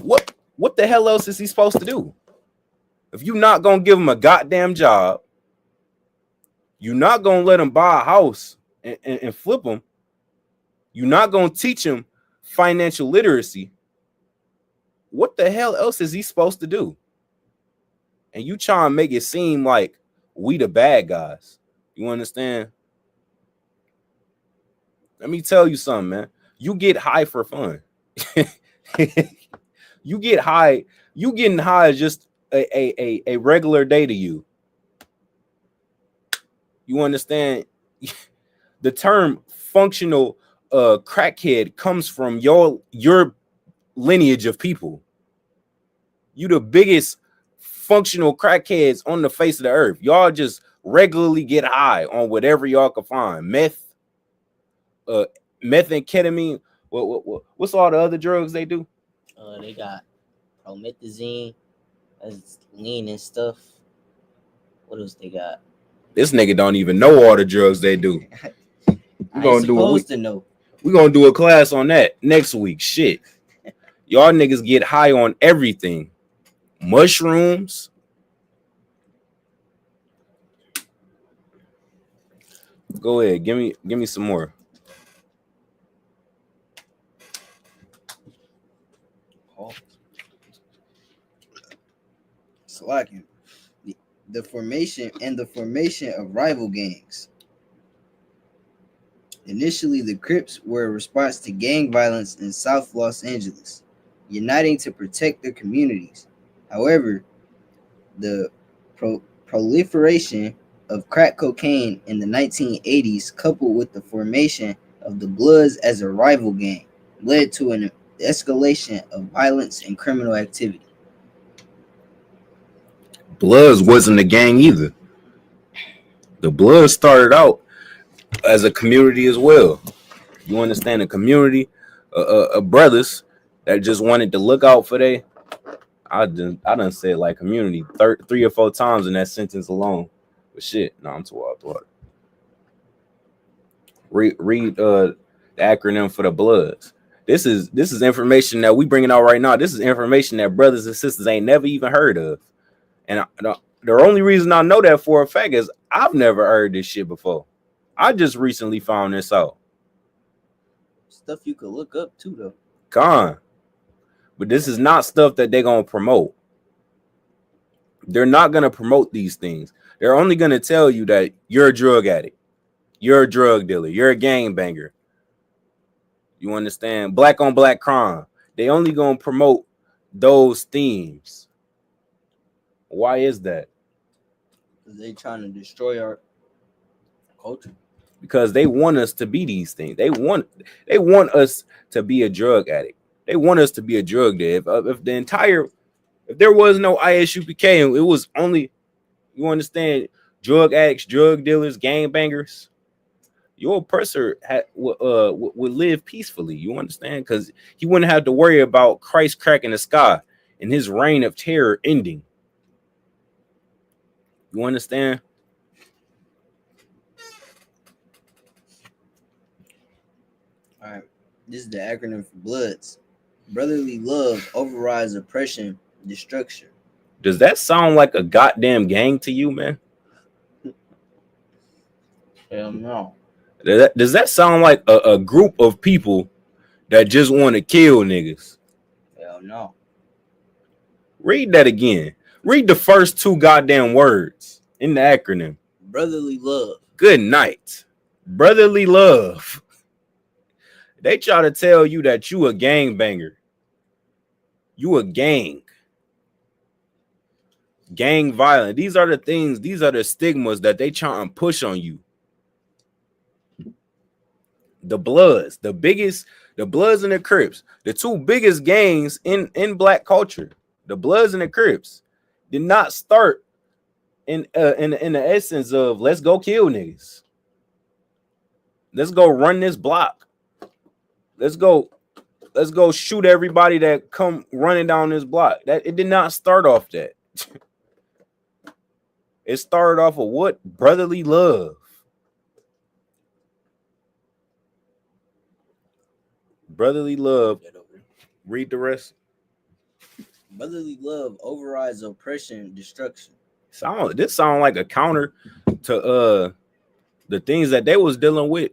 What the hell else is he supposed to do? If you're not gonna give him a goddamn job, you're not gonna let him buy a house and flip him, you're not gonna teach him financial literacy, what the hell else is he supposed to do? And you try and make it seem like we the bad guys. You understand? Let me tell you something, man. You get high for fun. You get high. You getting high is just a regular day to you. You understand? The term functional crackhead comes from your lineage of people. You the biggest functional crackheads on the face of the earth. Y'all just regularly get high on whatever y'all can find. Methamphetamine. What's all the other drugs they do? They got promethazine, that's lean and stuff. What else they got? This nigga don't even know all the drugs they do. We're gonna do a class on that next week. Shit. Y'all niggas get high on everything. Mushrooms. Go ahead. Give me some more. Slacking. The formation of rival gangs. Initially, the Crips were a response to gang violence in South Los Angeles, uniting to protect their communities. However, the proliferation of crack cocaine in the 1980s, coupled with the formation of the Bloods as a rival gang, led to an escalation of violence and criminal activity. Bloods wasn't a gang either. The Bloods started out as a community as well. You understand? A community of brothers that just wanted to look out for they. I done said like community 3 or 4 times in that sentence alone. But shit, no, I'm too wild. Read the acronym for the Bloods. This is information that we bringing out right now. This is information that brothers and sisters ain't never even heard of. And the only reason I know that for a fact is I've never heard this shit before. I just recently found this out. Stuff you could look up too, though. But this is not stuff that they're going to promote. They're not going to promote these things. They're only going to tell you that you're a drug addict. You're a drug dealer. You're a gangbanger. You understand? Black on black crime. They only going to promote those themes. Why is that? Because they're trying to destroy our culture. Because they want us to be these things. They want us to be a drug addict. They want us to be a drug dealer. If there was no ISUPK, it was only, you understand, drug addicts, drug dealers, gangbangers, your oppressor would live peacefully. You understand? Because he wouldn't have to worry about Christ cracking the sky and his reign of terror ending. You understand? All right. This is the acronym for Bloods. Brotherly love overrides oppression, destruction. Does that sound like a goddamn gang to you, man? Hell no. Does that sound like a group of people that just want to kill niggas? Hell no. Read that again. Read the first two goddamn words in the acronym. Brotherly love. Good night. Brotherly love. They try to tell you that you a gangbanger. You a gang. Gang violent. These are the things, these are the stigmas that they try and push on you. The Bloods, the Bloods and the Crips, the two biggest gangs in black culture. The Bloods and the Crips did not start in the essence of let's go kill niggas. Let's go run this block. Let's go shoot everybody that come running down this block. That it did not start off that. It started off of what? Brotherly love. Brotherly love. Read the rest. Brotherly love overrides oppression, destruction. This sound like a counter to the things that they was dealing with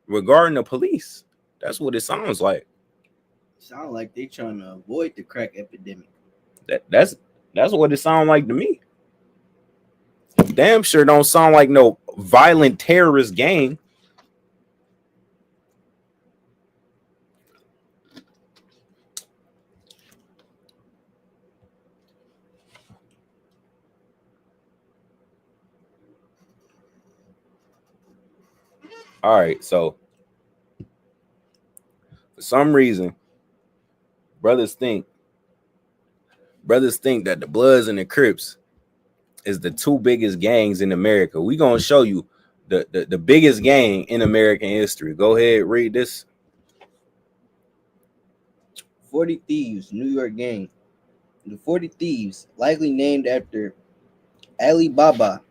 regarding the police. That's what it sounds like. Sound like they trying to avoid the crack epidemic. That's what it sounds like to me. Damn sure don't sound like no violent terrorist gang. All right, so for some reason, brothers think that the Bloods and the Crips is the two biggest gangs in America. We're gonna show you the biggest gang in American history. Go ahead, read this. 40 Thieves, New York gang. The 40 Thieves, likely named after Ali Baba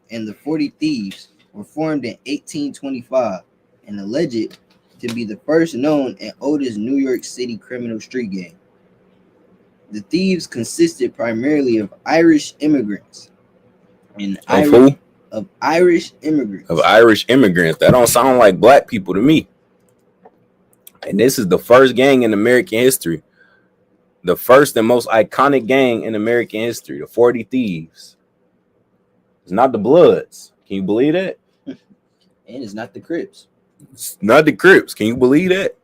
and the 40 Thieves, were formed in 1825 and alleged to be the first known and oldest New York City criminal street gang. The thieves consisted primarily of Irish immigrants. Of Irish immigrants. That don't sound like black people to me. And this is the first gang in American history. The first and most iconic gang in American history, the 40 Thieves. It's not the Bloods. Can you believe that? And it's not the Crips. It's not the Crips. Can you believe that?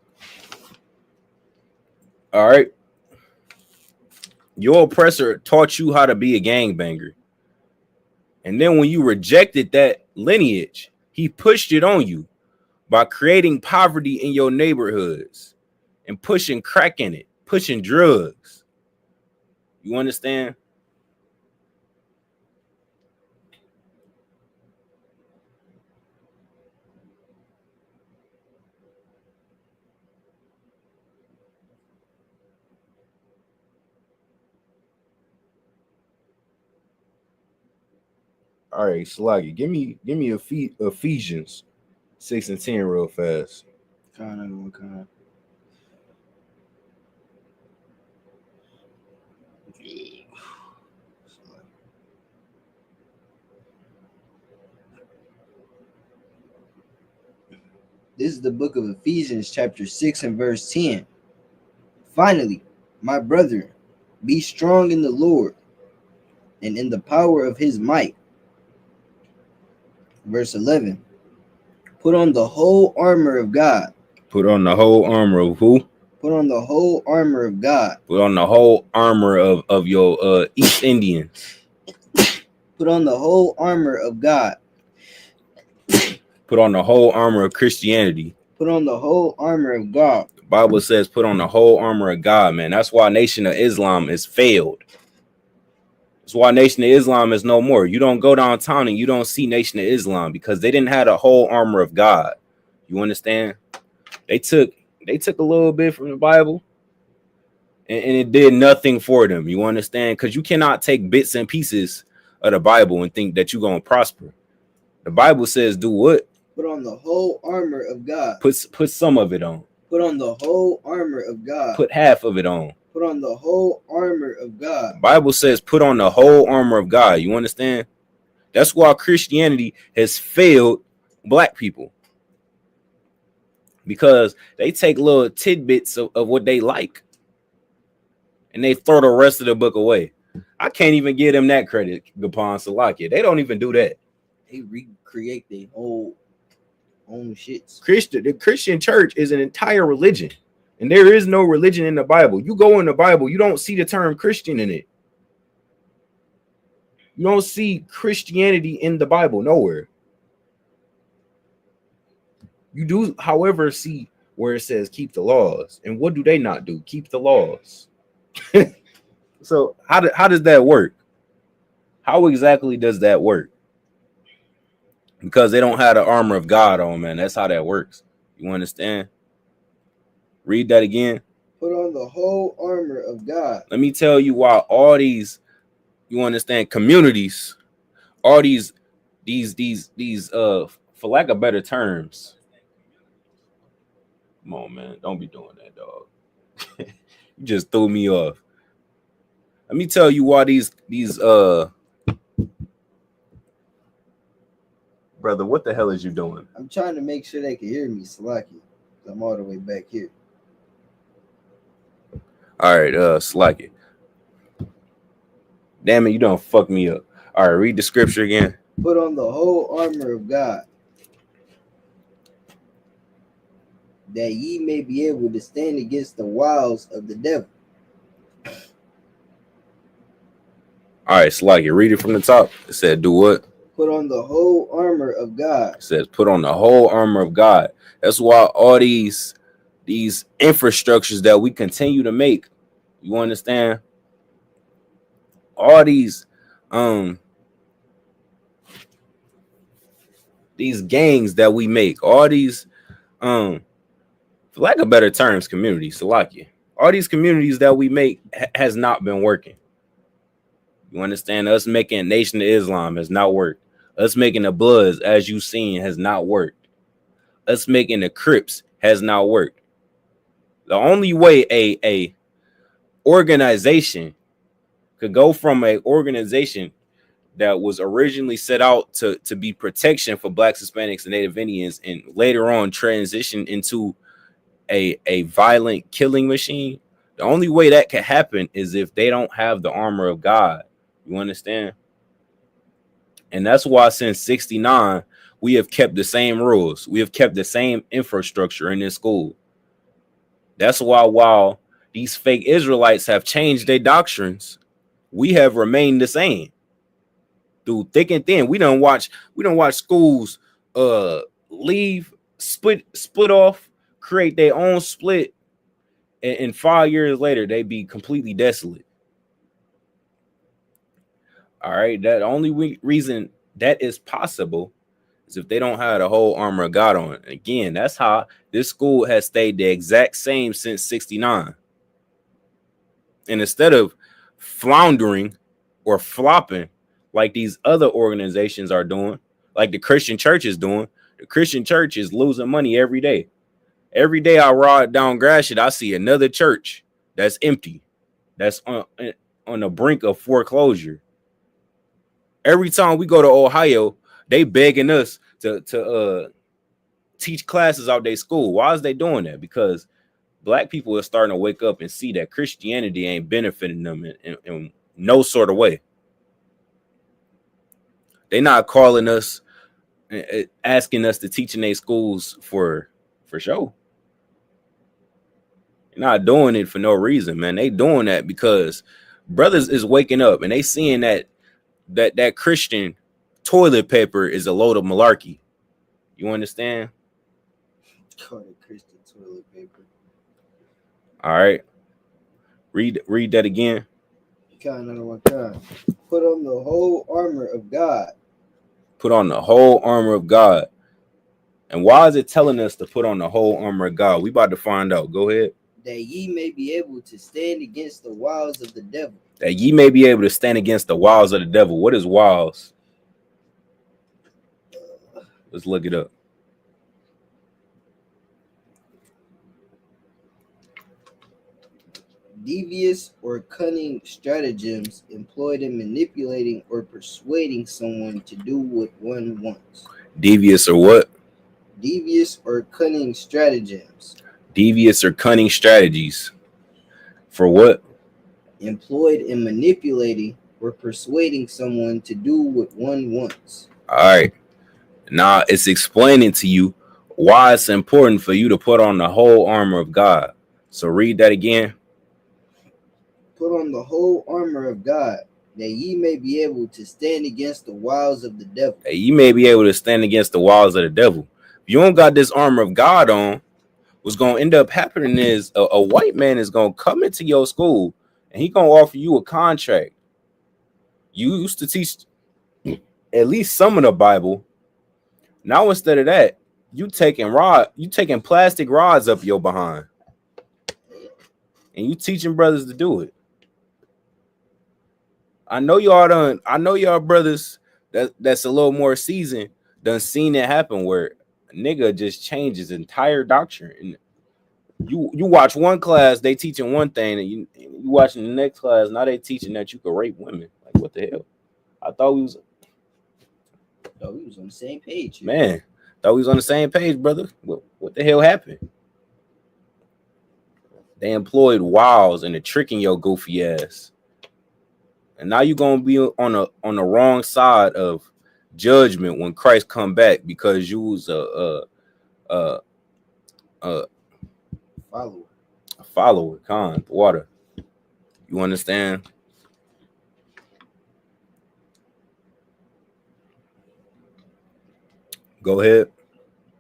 All right. Your oppressor taught you how to be a gangbanger. And then when you rejected that lineage, he pushed it on you by creating poverty in your neighborhoods and pushing crack in it, pushing drugs. You understand? All right, Slaggy, give me Ephesians 6 and 10 real fast. Kind. This is the book of Ephesians, chapter 6 and verse 10. Finally, my brethren, be strong in the Lord and in the power of his might. Verse 11. Put on the whole armor of God. Put on the whole armor of who? Put on the whole armor of God. Put on the whole armor of your East Indians. Put on the whole armor of God. Put on the whole armor of Christianity. Put on the whole armor of God. The Bible says put on the whole armor of God, man. That's why Nation of Islam is failed. That's why Nation of Islam is no more. You don't go downtown and you don't see Nation of Islam because they didn't have the whole armor of God. You understand? They took a little bit from the Bible and it did nothing for them. You understand? Because you cannot take bits and pieces of the Bible and think that you're going to prosper. The Bible says do what? Put on the whole armor of God. Put some of it on. Put on the whole armor of God. Put half of it on. Put on the whole armor of God. The Bible says put on the whole armor of God. You understand? That's why Christianity has failed black people. Because they take little tidbits of what they like. And they throw the rest of the book away. I can't even give them that credit, Gapon Salakia. They don't even do that. They recreate their whole own shits. The Christian church is an entire religion. And there is no religion in the Bible. You go in the Bible, you don't see the term Christian in it. You don't see Christianity in the Bible nowhere. You do, however, see where it says keep the laws. And what do they not do? Keep the laws. So how does that work? How exactly does that work? Because they don't have the armor of God on, man. That's how that works. You understand? Read that again. Put on the whole armor of God. Let me tell you why all these, you understand, communities, all these for lack of better terms. Come on, man. Don't be doing that, dog. You just threw me off. Let me tell you why these brother, what the hell is you doing? I'm trying to make sure they can hear me, Salaki. I'm all the way back here. All right, Salaki. Damn it, you don't fuck me up. All right, read the scripture again. Put on the whole armor of God, that ye may be able to stand against the wiles of the devil. All right, Salaki, read it from the top. It said, do what? Put on the whole armor of God. It says, put on the whole armor of God. That's why all these infrastructures that we continue to make, you understand? All these gangs that we make, all these for lack of better terms, communities, Salakia. All these communities that we make has not been working. You understand? Us making Nation of Islam has not worked. Us making the Bloods, as you've seen, has not worked. Us making the Crips has not worked. The only way a organization could go from a organization that was originally set out to be protection for Blacks, Hispanics, and Native Indians, and later on transition into a violent killing machine. The only way that can happen is if they don't have the armor of God. You understand? And that's why since 69, we have kept the same rules. We have kept the same infrastructure in this school. That's why while these fake Israelites have changed their doctrines, we have remained the same. Through thick and thin. We don't watch schools leave, split off, create their own split, and 5 years later they be completely desolate. All right, that only reason that is possible is if they don't have the whole armor of God on. Again, that's how this school has stayed the exact same since 69. And instead of floundering or flopping like these other organizations are doing, like the Christian church is doing, the Christian church is losing money every day. Every day I ride down Gratiot, I see another church that's empty, that's on the brink of foreclosure. Every time we go to Ohio, they begging us to teach classes out their school. Why is they doing that? Because Black people are starting to wake up and see that Christianity ain't benefiting them in no sort of way. They're not calling us, asking us to teach in their schools for show. They're not doing it for no reason, man. They doing that because brothers is waking up and they seeing that Christian toilet paper is a load of malarkey. You understand? Call it Christian toilet paper. All right. Read that again. Another one time. Put on the whole armor of God. Put on the whole armor of God. And why is it telling us to put on the whole armor of God? We about to find out. Go ahead. That ye may be able to stand against the wiles of the devil. That ye may be able to stand against the wiles of the devil. What is wiles? Let's look it up. devious or cunning stratagems employed in manipulating or persuading someone to do what one wants. Devious or what? Devious or cunning stratagems. Devious or cunning strategies. For what? Employed in manipulating or persuading someone to do what one wants. All right. Now it's explaining to you why it's important for you to put on the whole armor of God. So read that again. Put on the whole armor of God, that ye may be able to stand against the wiles of the devil. Hey, you may be able to stand against the wiles of the devil. If you don't got this armor of God on, what's going to end up happening is a white man is going to come into your school and he going to offer you a contract. You used to teach at least some of the Bible. Now instead of that, you taking plastic rods up your behind. And you teaching brothers to do it. I know y'all brothers that's a little more seasoned done seen it happen where a nigga just changes entire doctrine. And you watch one class, they teaching one thing, and you watching the next class, now they teaching that you could rape women. Like, what the hell? I thought we was on the same page. Man, thought we was on the same page, brother. What the hell happened? They employed wiles and the tricking your goofy ass. And now you're gonna be on the wrong side of judgment when Christ come back because you was a follower, water. You understand? Go ahead.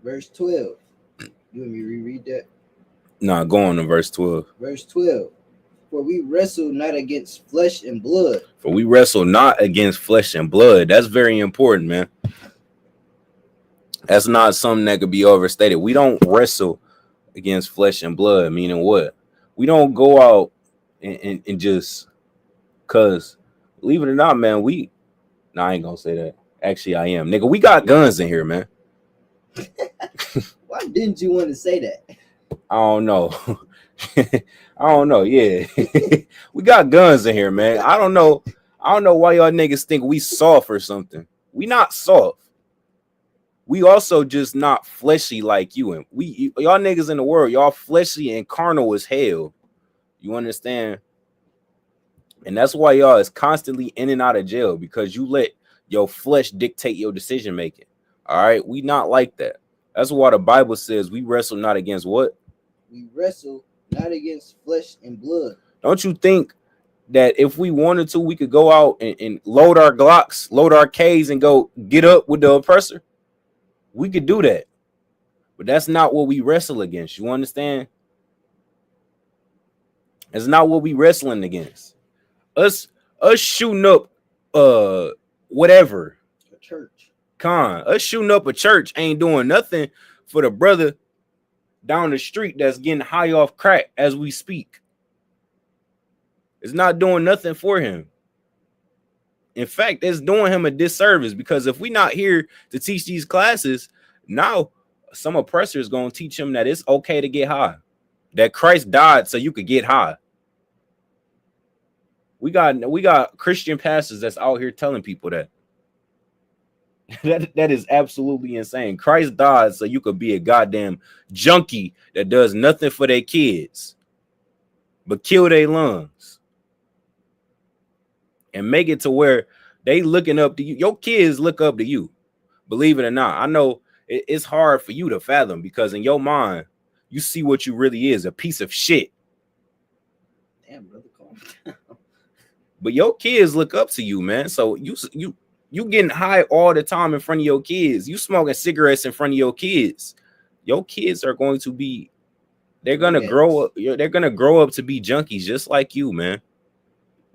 Verse 12. You want me to reread that? Nah, go on to verse 12. Verse 12. For we wrestle not against flesh and blood. For we wrestle not against flesh and blood. That's very important, man. That's not something that could be overstated. We don't wrestle against flesh and blood, meaning what? We don't go out and just, cause believe it or not, man, I ain't gonna say that. Actually, I am. Nigga, we got guns in here, man. Why didn't you want to say that? I don't know. I don't know. Yeah. We got guns in here, man. I don't know why y'all niggas think we soft or something. We not soft. We also just not fleshy like you. And y'all niggas in the world, y'all fleshy and carnal as hell. You understand? And that's why y'all is constantly in and out of jail, because you let your flesh dictate your decision making. All right. We not like that. That's why the Bible says we wrestle not against what? We wrestle not against flesh and blood. Don't you think that if we wanted to, we could go out and load our Glocks, load our Ks, and go get up with the oppressor? We could do that. But that's not what we wrestle against. You understand? It's not what we wrestling against. Us shooting up whatever. A church. Us shooting up a church ain't doing nothing for the brother down the street that's getting high off crack as we speak. It's not doing nothing for him. In fact, it's doing him a disservice, because if we're not here to teach these classes, now some oppressor is going to teach him that it's okay to get high, that Christ died so you could get high. We got Christian pastors that's out here telling people that. That is absolutely insane. Christ died so you could be a goddamn junkie that does nothing for their kids but kill their lungs and make it to where they looking up to you. Your kids look up to you. Believe it or not. I know it's hard for you to fathom, because in your mind, you see what you really is, a piece of shit. Damn, brother, calm down. But your kids look up to you, man. So you getting high all the time in front of your kids. You smoking cigarettes in front of your kids. Your kids are going to be, they're going to grow up. They're going to grow up to be junkies just like you, man.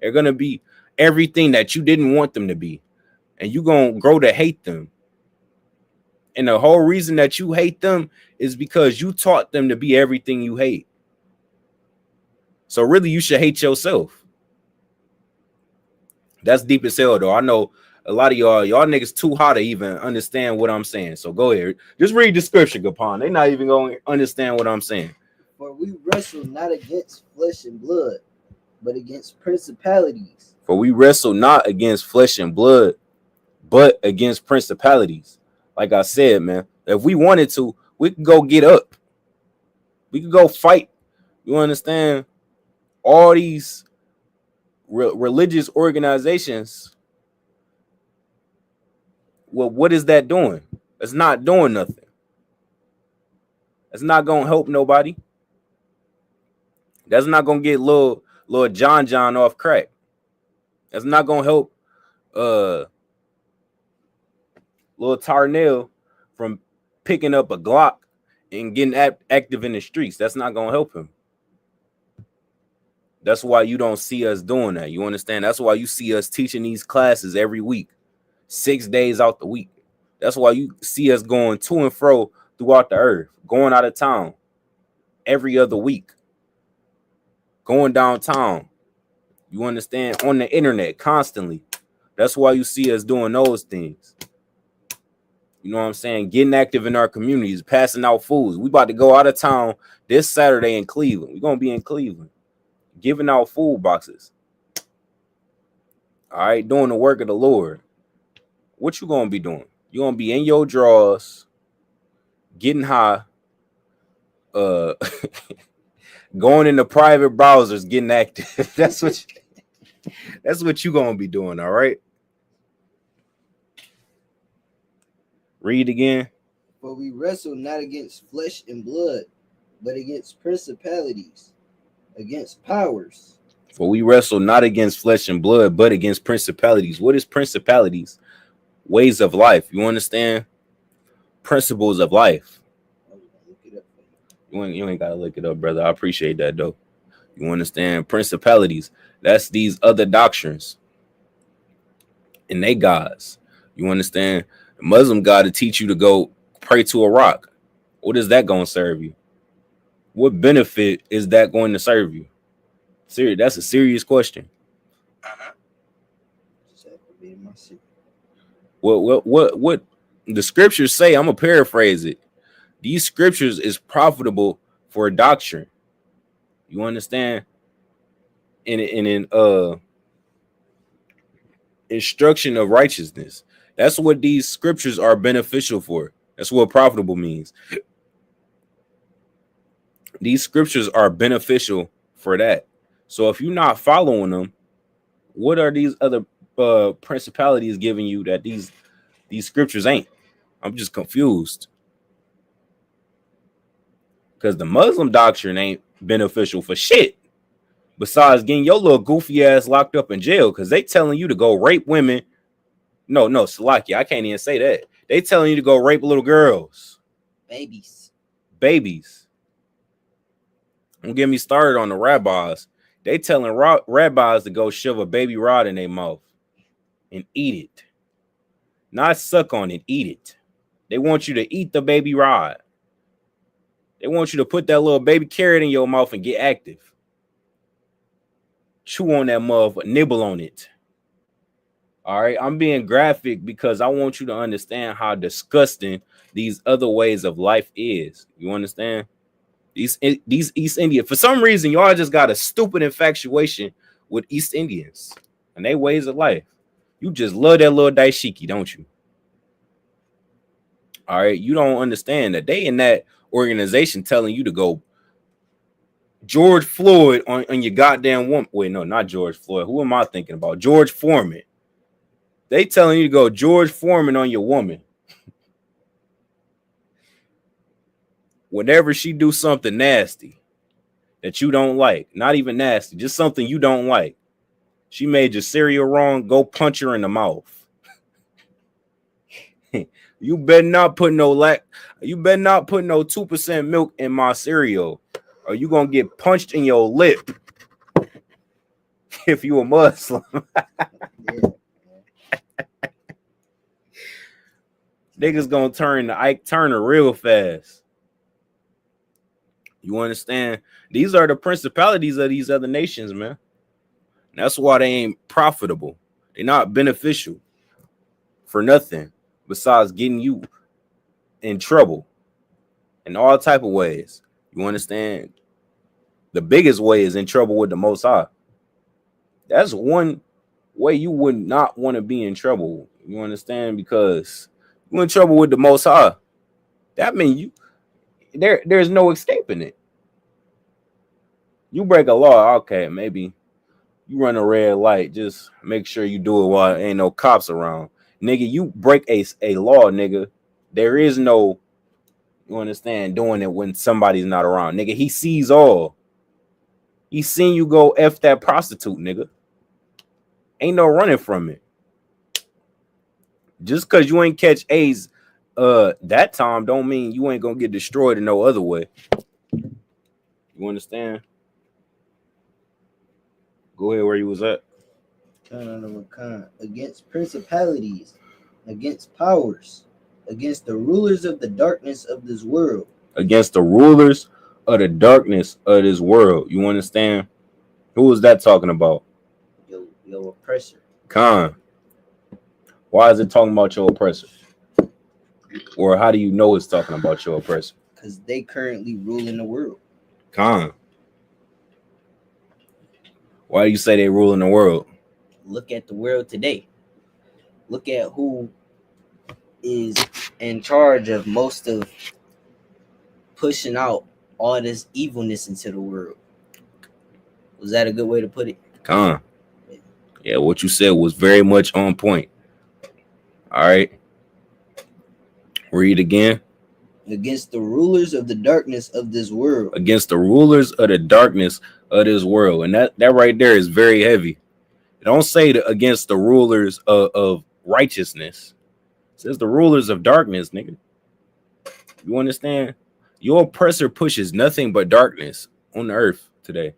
They're going to be everything that you didn't want them to be. And you're going to grow to hate them. And the whole reason that you hate them is because you taught them to be everything you hate. So really, you should hate yourself. That's deep as hell, though. I know a lot of y'all niggas too hot to even understand what I'm saying. So go ahead. Just read the scripture, Gapon. They not even going to understand what I'm saying. For we wrestle not against flesh and blood, but against principalities. For we wrestle not against flesh and blood, but against principalities. Like I said, man, if we wanted to, we could go get up. We could go fight. You understand? All these religious organizations. Well, what is that doing? It's not doing nothing. It's not gonna help nobody. That's not gonna get little John off crack. That's not gonna help little Tarnell from picking up a Glock and getting active in the streets. That's not gonna help him. That's why you don't see us doing that. You understand? That's why you see us teaching these classes every week, 6 days out the week. That's why you see us going to and fro throughout the earth, going out of town every other week, going downtown. You understand? On the internet constantly. That's why you see us doing those things. You know what I'm saying? Getting active in our communities, passing out foods. We about to go out of town this Saturday in Cleveland. We're going to be in Cleveland, giving out food boxes. All right, doing the work of the Lord. What you going to be doing? You're going to be in your drawers, getting high, going into private browsers, getting active. That's what you're going to be doing, all right? Read again. For we wrestle not against flesh and blood, but against principalities, against powers. For we wrestle not against flesh and blood, but against principalities. What is principalities? Ways of life. You understand? Principles of life. You ain't got to look it up, brother. I appreciate that, though. You understand? Principalities. That's these other doctrines. And they gods. You understand? The Muslim God to teach you to go pray to a rock. What is that going to serve you? What benefit is that going to serve you? Serious. That's a serious question. What the scriptures say, I'm gonna paraphrase it. These scriptures is profitable for doctrine. You understand? In instruction of righteousness. That's what these scriptures are beneficial for. That's what profitable means. These scriptures are beneficial for that. So if you're not following them, what are these other principalities giving you that these scriptures ain't? I'm just confused. Because the Muslim doctrine ain't beneficial for shit. Besides getting your little goofy ass locked up in jail, because they telling you to go rape women. No, Salakia, I can't even say that. They telling you to go rape little girls. Babies. Don't get me started on the rabbis. They telling rabbis to go shove a baby rod in their mouth and eat it. Not suck on it, eat it. They want you to eat the baby rod. They want you to put that little baby carrot in your mouth and get active. Chew on that motherfucker, nibble on it. All right, I'm being graphic because I want you to understand how disgusting these other ways of life is. You understand? These East Indians, for some reason, y'all just got a stupid infatuation with East Indians and their ways of life. You just love that little daishiki, don't you? All right, you don't understand that they in that organization telling you to go George Floyd on your goddamn woman. Wait, no, not George Floyd. Who am I thinking about? George Foreman. They telling you to go George Foreman on your woman. Whenever she do something nasty that you don't like, not even nasty, just something you don't like. She made your cereal wrong, go punch her in the mouth. You better not put no 2% milk in my cereal, or you gonna get punched in your lip if you a Muslim. Niggas gonna turn to Ike Turner real fast. You understand? These are the principalities of these other nations, man. That's why they ain't profitable. They're not beneficial for nothing besides getting you in trouble in all type of ways. You understand? The biggest way is in trouble with the Most High. That's one way you would not want to be in trouble. You understand? Because you're in trouble with the Most High. That means there's no escaping it. You break a law, okay, maybe you run a red light. Just make sure you do it while ain't no cops around. Nigga, you break a law, nigga. There is no, you understand, doing it when somebody's not around. Nigga, he sees all. He seen you go F that prostitute, nigga. Ain't no running from it. Just because you ain't catch A's that time don't mean you ain't gonna get destroyed in no other way. You understand? Go ahead where you was at. Against principalities, against powers, against the rulers of the darkness of this world. Against the rulers of the darkness of this world. You understand? Who is that talking about? Your oppressor. Khan. Why is it talking about your oppressor? Or how do you know it's talking about your oppressor? Because they currently rule in the world. Khan. Why do you say they rule in the world? Look at the world today. Look at who is in charge of most of pushing out all this evilness into the world. Was that a good way to put it? Khan. Yeah, what you said was very much on point. All right. Read again. Against the rulers of the darkness of this world. Against the rulers of the darkness of this world. And that right there is very heavy. It don't say against the rulers of righteousness. It says the rulers of darkness, nigga. You understand? Your oppressor pushes nothing but darkness on the earth today.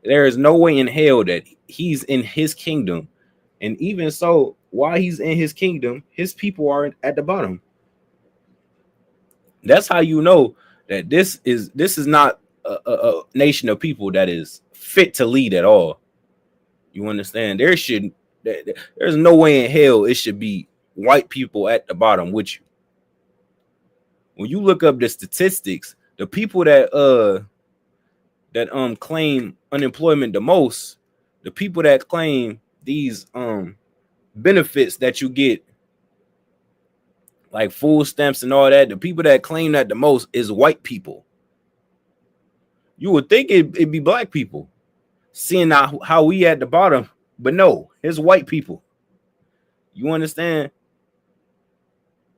There is no way in hell that he's in his kingdom. And even so, while he's in his kingdom, his people are at the bottom. That's how you know that this is not a nation of people that is fit to lead at all. You understand? There's no way in hell it should be white people at the bottom with you. When you look up the statistics, the people that claim unemployment the most, the people that claim these benefits that you get, like food stamps and all that, the people that claim that the most is white people. You would think it'd be black people, seeing how we at the bottom, but no, it's white people. You understand?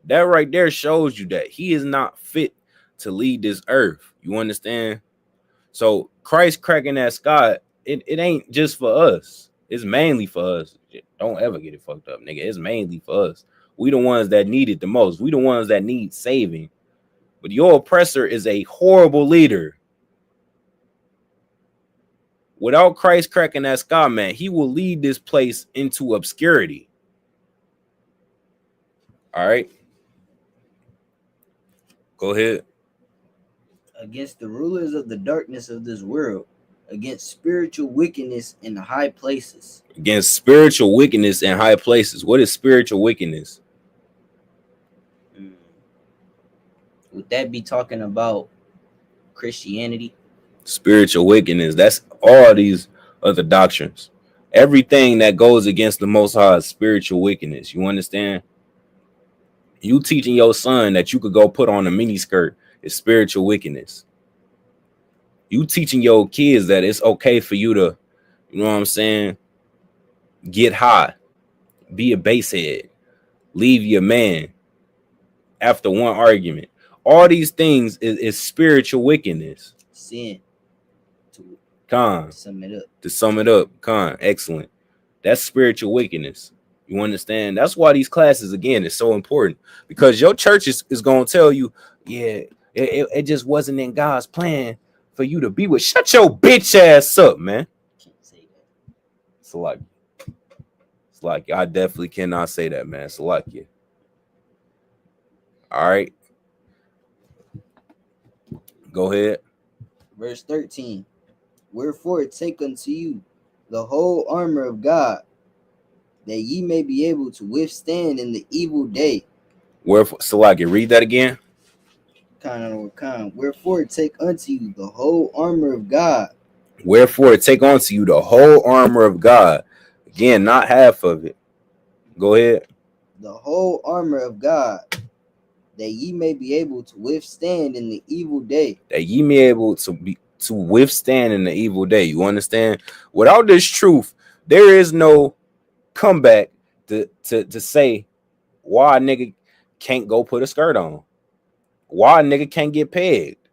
That right there shows you that he is not fit to lead this earth. You understand? So Christ cracking that sky, it ain't just for us. It's mainly for us. Don't ever get it fucked up, nigga. It's mainly for us. We the ones that need it the most. We the ones that need saving. But your oppressor is a horrible leader. Without Christ cracking that sky, man, he will lead this place into obscurity. All right. Go ahead. Against the rulers of the darkness of this world, against spiritual wickedness in the high places. Against spiritual wickedness in high places. What is spiritual wickedness? Would that be talking about Christianity? Spiritual wickedness. That's all these other doctrines. Everything that goes against the Most High is spiritual wickedness. You understand? You teaching your son that you could go put on a mini skirt is spiritual wickedness. You teaching your kids that it's okay for you to, you know what I'm saying, get high, be a basehead, leave your man after one argument. All these things is spiritual wickedness. Sin. Con. To sum it up. Con. Excellent. That's spiritual wickedness. You understand? That's why these classes, again, is so important. Because your church is going to tell you, yeah, it just wasn't in God's plan for you to be with. Shut your bitch ass up, man. Can't say that. It's like I definitely cannot say that, man. It's like you. All right. Go ahead. Verse 13. Wherefore take unto you the whole armor of God, that ye may be able to withstand in the evil day. Wherefore, Salaki, read that again. Wherefore take unto you the whole armor of God. Wherefore, take unto you the whole armor of God. Again, not half of it. Go ahead. The whole armor of God, that ye may be able to withstand in the evil day. That ye may be able to withstand in the evil day. You understand? Without this truth, there is no comeback to say why a nigga can't go put a skirt on. Why a nigga can't get pegged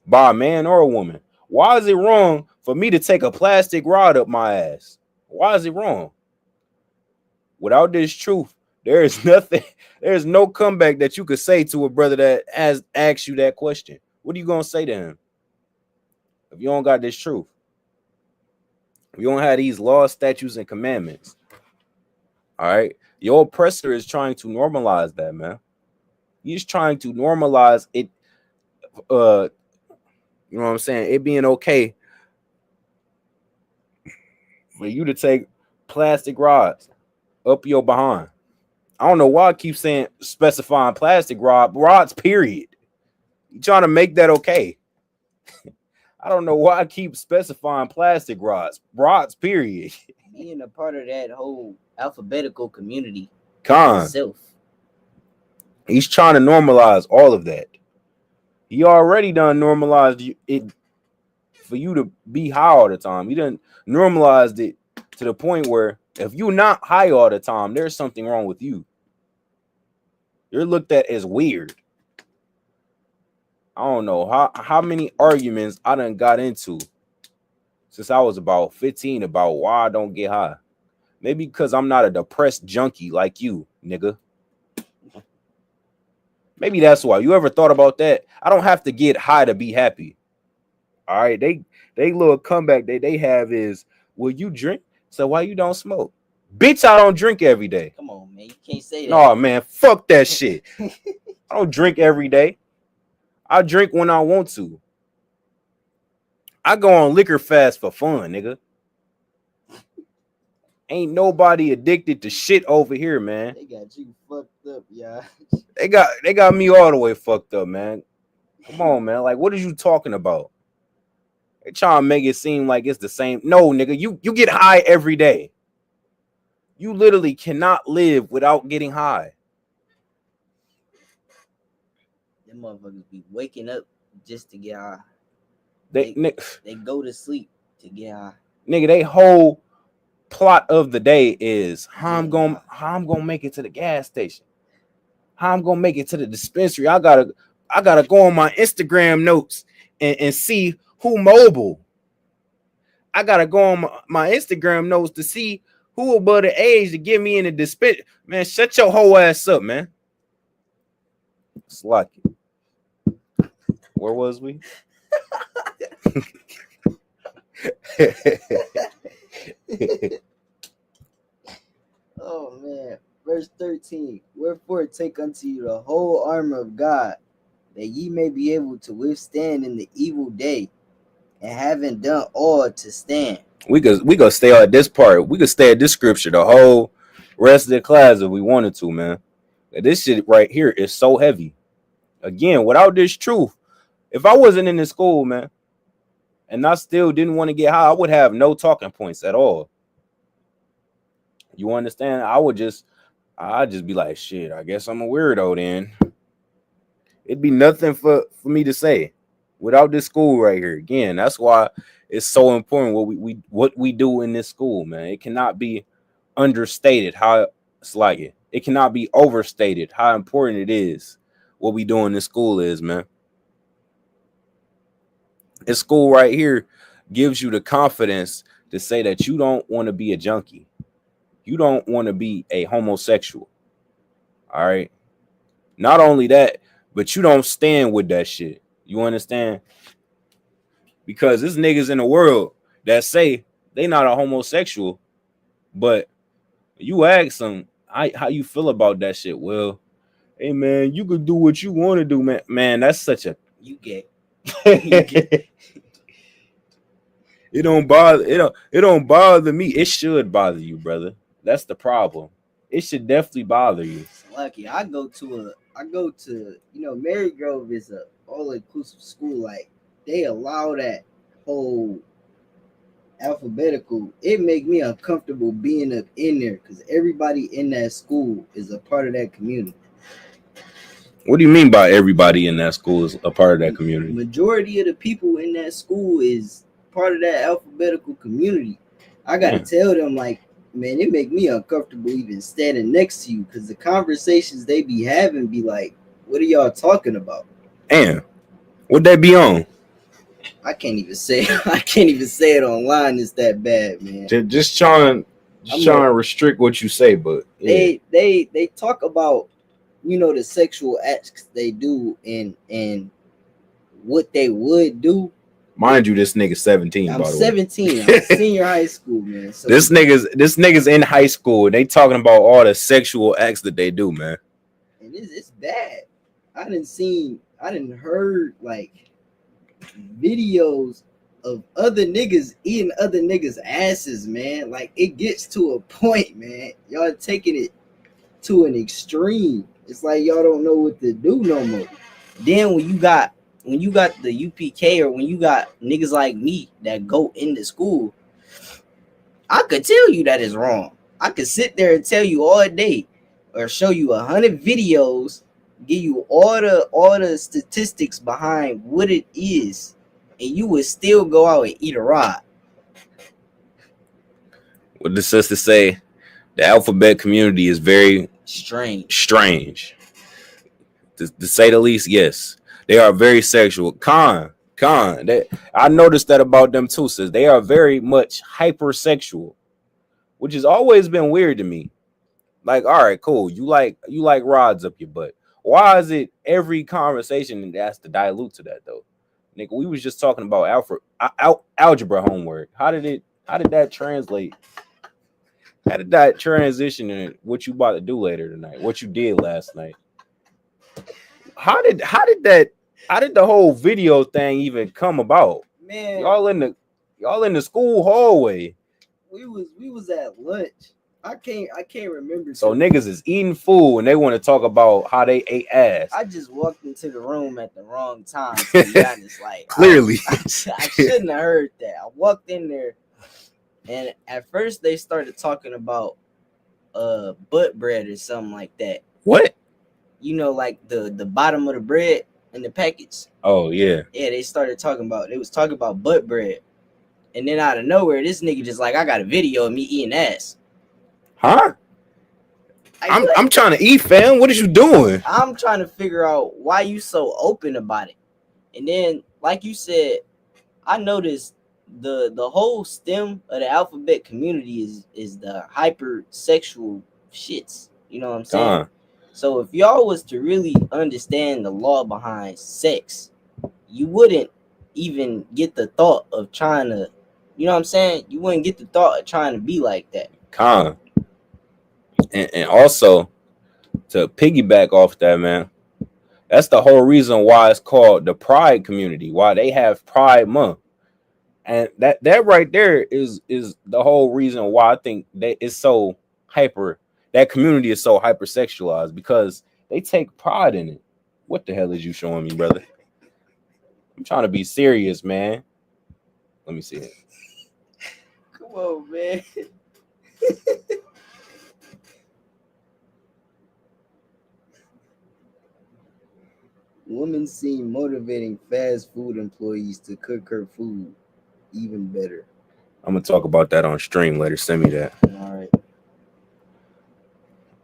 by a man or a woman. Why is it wrong for me to take a plastic rod up my ass? Why is it wrong? Without this truth, there is nothing, there's no comeback that you could say to a brother that asks you that question. What are you going to say to him if you don't got this truth? If you don't have these laws, statutes, and commandments. All right? Your oppressor is trying to normalize that, man. He's trying to normalize it. You know what I'm saying? It being okay for you to take plastic rods up your behind. I don't know why I keep saying specifying plastic rods, period. You trying to make that okay. I don't know why I keep specifying plastic rods, period. Being a part of that whole alphabetical community. Itself. He's trying to normalize all of that. He already done normalized it for you to be high all the time. He done normalized it to the point where if you're not high all the time, there's something wrong with you. You're looked at as weird. I don't know how many arguments I done got into since I was about 15 about why I don't get high. Maybe because I'm not a depressed junkie like you, nigga. Maybe that's why. You ever thought about that? I don't have to get high to be happy. All right, they little comeback they have is, will you drink? So why you don't smoke? Bitch, I don't drink every day. Come on, man. You can't say that. No, man, fuck that shit. I don't drink every day. I drink when I want to. I go on liquor fast for fun, nigga. Ain't nobody addicted to shit over here, man. They got you fucked up, yeah. They got me all the way fucked up, man. Come on, man. Like, what are you talking about? They trying to make it seem like it's the same. No, nigga, you get high every day. You literally cannot live without getting high. Them motherfuckers be waking up just to get high. They go to sleep to get high. Nigga, they whole plot of the day is how I'm gonna make it to the gas station. How I'm gonna make it to the dispensary. I gotta go on my Instagram notes and see who mobile. I gotta go on my Instagram notes to see who above the age to get me in the dispensary. Man, shut your whole ass up, man. It's like it. Where was we? Oh man, verse 13. Wherefore take unto you the whole armor of God, that ye may be able to withstand in the evil day, and having done all to stand. We could stay at this part. We could stay at this scripture the whole rest of the class if we wanted to, man. This shit right here is so heavy. Again, without this truth, if I wasn't in this school, man, and I still didn't want to get high, I would have no talking points at all. You understand? I'd just be like, shit, I guess I'm a weirdo then. It'd be nothing for me to say without this school right here. Again, that's why it's so important what we do in this school, man. It cannot be understated how it's like it. It cannot be overstated how important it is what we do in this school is, man. This school right here gives you the confidence to say that you don't want to be a junkie. You don't want to be a homosexual. All right. Not only that, but you don't stand with that shit. You understand? Because there's niggas in the world that say they not a homosexual, but you ask them how you feel about that shit. Well, hey man, you could do what you want to do, man. Man, that's such a you get. It don't bother me. It should bother you, brother. That's the problem. It should definitely bother you. Lucky, I go to Mary Grove is a all inclusive school. Like they allow that whole alphabetical, it make me uncomfortable being up in there because everybody in that school is a part of that community. What do you mean by everybody in that school is a part of that community? Majority of the people in that school is part of that alphabetical community. I gotta tell them, like, man, it make me uncomfortable even standing next to you because the conversations they be having be like, what are y'all talking about? And what they be on? I can't even say it online. It's that bad, man. Just trying to restrict what you say, but yeah. They talk about, you know, the sexual acts they do and what they would do. Mind you, this nigga's 17. I'm by the 17. way. I'm senior high school, man. So this nigga's in high school. And they talking about all the sexual acts that they do, man. And it's bad. I didn't heard like videos of other niggas eating other niggas' asses, man. Like, it gets to a point, man. Y'all taking it to an extreme. It's like y'all don't know what to do no more. Then when you got the UPK, or when you got niggas like me that go into school, I could tell you that is wrong. I could sit there and tell you all day, or show you 100 videos, give you all the statistics behind what it is, and you would still go out and eat a rod. What the sister say? The alphabet community is very strange. To say the least, yes. They are very sexual. I noticed that about them too, sis. They are very much hypersexual, which has always been weird to me. Like, all right, cool. You like rods up your butt. Why is it every conversation that has to dilute to that though? Nigga, we was just talking about algebra homework. How did that translate? How did that transition in what you about to do later tonight? What you did last night? How did the whole video thing even come about? Man, y'all in the school hallway. We was at lunch. I can't remember. So niggas is eating food and they want to talk about how they ate ass. I just walked into the room at the wrong time, to be honest. Like, clearly, I shouldn't have heard that. I walked in there, and at first they started talking about butt bread or something like that. What? You know, like the bottom of the bread in the package. Oh yeah. Yeah, they was talking about butt bread, and then out of nowhere, this nigga just like, I got a video of me eating ass. Huh? I'm trying to eat, fam. What is you doing? I'm trying to figure out why you so open about it. And then, like you said, I noticed the whole stem of the alphabet community is the hypersexual shits. You know what I'm saying? So if y'all was to really understand the law behind sex, you wouldn't even get the thought of trying to, you know what I'm saying? You wouldn't get the thought of trying to be like that. And also, to piggyback off that, man, that's the whole reason why it's called the Pride community, why they have Pride Month. And that right there is the whole reason why I think that it's so that community is so hypersexualized, because they take pride in it. What the hell is you showing me, brother? I'm trying to be serious, man. Let me see it. Come on, man. Women seem motivating fast food employees to cook her food even better. I'm gonna talk about that on stream later. Send me that.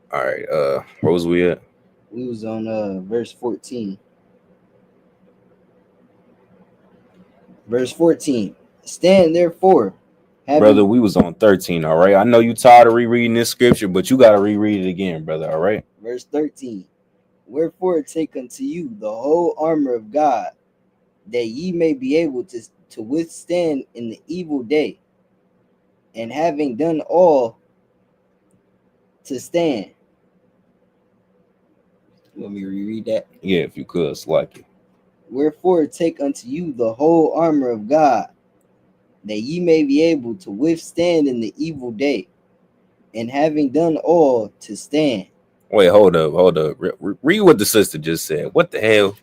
All right. Where was we at? We was on verse 14. Verse 14. Stand therefore. Brother, we was on 13, all right? I know you tired of rereading this scripture, but you gotta reread it again, brother, all right? Verse 13. Wherefore take unto you the whole armor of God, that ye may be able to withstand in the evil day, and having done all, to stand. You want me to reread that? Yeah, if you could, it's like it. Wherefore take unto you the whole armor of God, that ye may be able to withstand in the evil day, and having done all, to stand. Wait, hold up. Read what the sister just said. What the hell?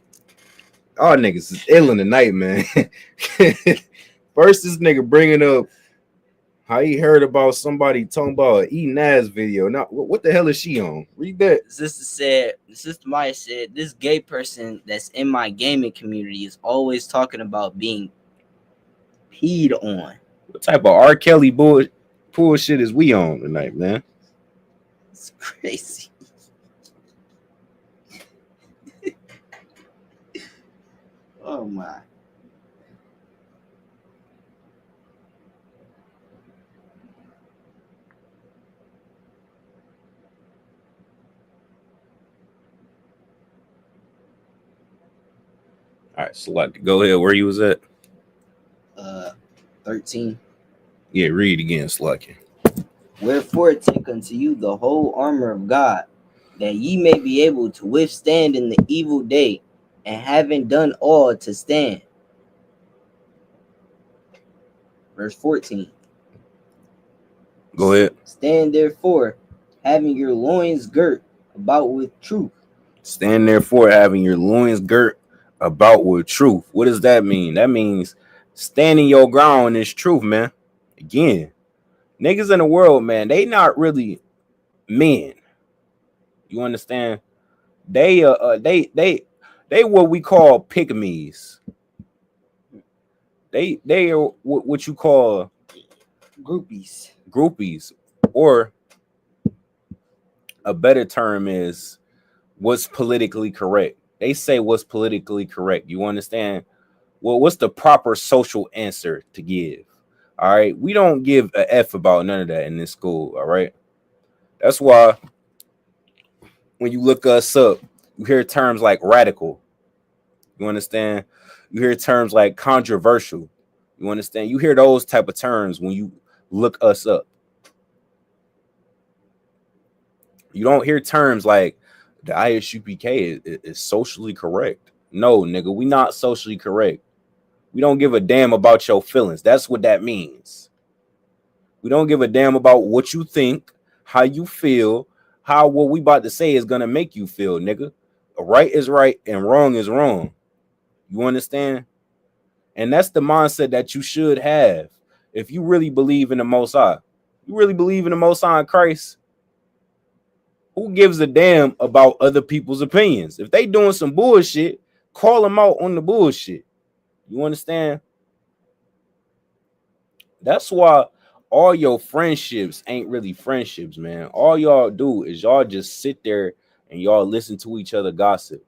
All niggas is ill in the night, man. First, this nigga bringing up How he heard about somebody talking about an eating ass video? Now, what the hell is she on? Read that. Sister Maya said, this gay person that's in my gaming community is always talking about being peed on. What type of R. Kelly bullshit is we on tonight, man? It's crazy. Oh my. All right, select. Go ahead. Where you was at? 13. Yeah, read again, Slucky. Wherefore take unto you the whole armor of God, that ye may be able to withstand in the evil day, and having done all to stand. Verse 14. Go ahead. Stand therefore, having your loins girt about with truth. Stand therefore, having your loins girt about with truth. What does that mean? That means standing your ground is truth, man. Again, niggas in the world, man, they not really men. You understand? They what we call pygmies. They are what you call groupies, or a better term is what's politically correct. They say what's politically correct. You understand? Well, what's the proper social answer to give? All right, we don't give a F about none of that in this school. All right, that's why when you look us up, you hear terms like radical. You understand? You hear terms like controversial. You understand? You hear those type of terms when you look us up. You don't hear terms like the ISUPK is socially correct. No, nigga, we not socially correct. We don't give a damn about your feelings. That's what that means. We don't give a damn about what you think, how you feel, how what we about to say is gonna make you feel, nigga. Right is right and wrong is wrong. You understand? And that's the mindset that you should have if you really believe in the Most High. You really believe in the Most High in Christ. Who gives a damn about other people's opinions? If they doing some bullshit, call them out on the bullshit. You understand? That's why all your friendships ain't really friendships, man. All y'all do is y'all just sit there and y'all listen to each other gossip.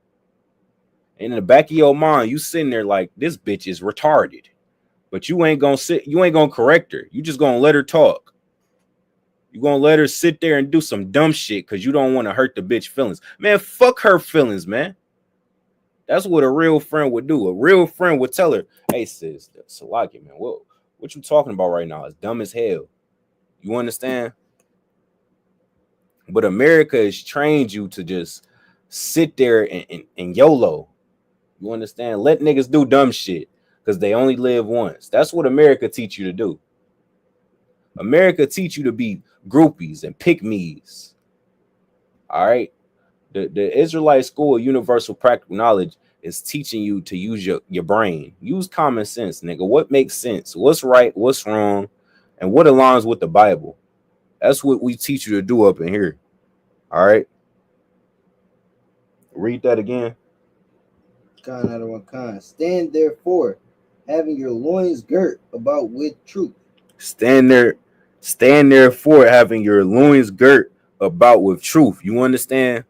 And in the back of your mind, you sitting there like, this bitch is retarded. But you ain't gonna correct her. You just gonna let her talk. You gonna let her sit there and do some dumb shit because you don't want to hurt the bitch feelings. Man, fuck her feelings, man. That's what a real friend would do. A real friend would tell her, hey, sis, Salaki, man, what you talking about right now is dumb as hell. You understand? But America has trained you to just sit there and YOLO. You understand? Let niggas do dumb shit because they only live once. That's what America teach you to do. America teach you to be groupies and pick-me's. All right? The Israelite School of Universal Practical Knowledge is teaching you to use your brain. Use common sense, nigga. What makes sense? What's right? What's wrong? And what aligns with the Bible? That's what we teach you to do up in here. All right? Read that again. Khan out of one Khan. Stand therefore, having your loins girt about with truth. Stand therefore, having your loins girt about with truth. You understand?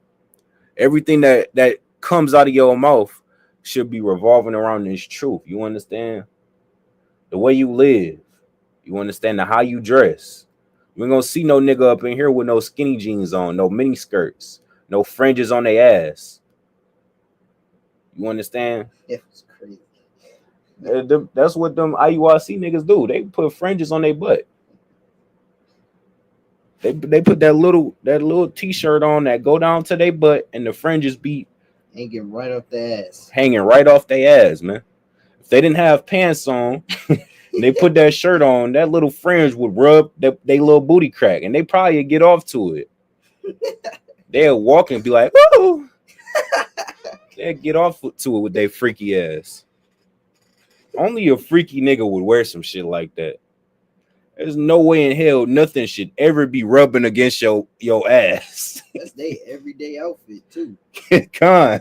Everything that comes out of your mouth should be revolving around this truth. You understand? The way you live. You understand how you dress. You ain't gonna see no nigga up in here with no skinny jeans on, no mini skirts, no fringes on their ass. You understand? It's crazy. That's what them IUIC niggas do. They put fringes on their butt. They put that little t-shirt on that go down to their butt, and the fringes be hanging right off the ass. Hanging right off their ass, man. If they didn't have pants on, and they put that shirt on, that little fringe would rub they little booty crack, and they probably get off to it. They'll walk and be like, woo! They'll get off to it with their freaky ass. Only a freaky nigga would wear some shit like that. There's no way in hell nothing should ever be rubbing against your ass. That's their everyday outfit too. Con.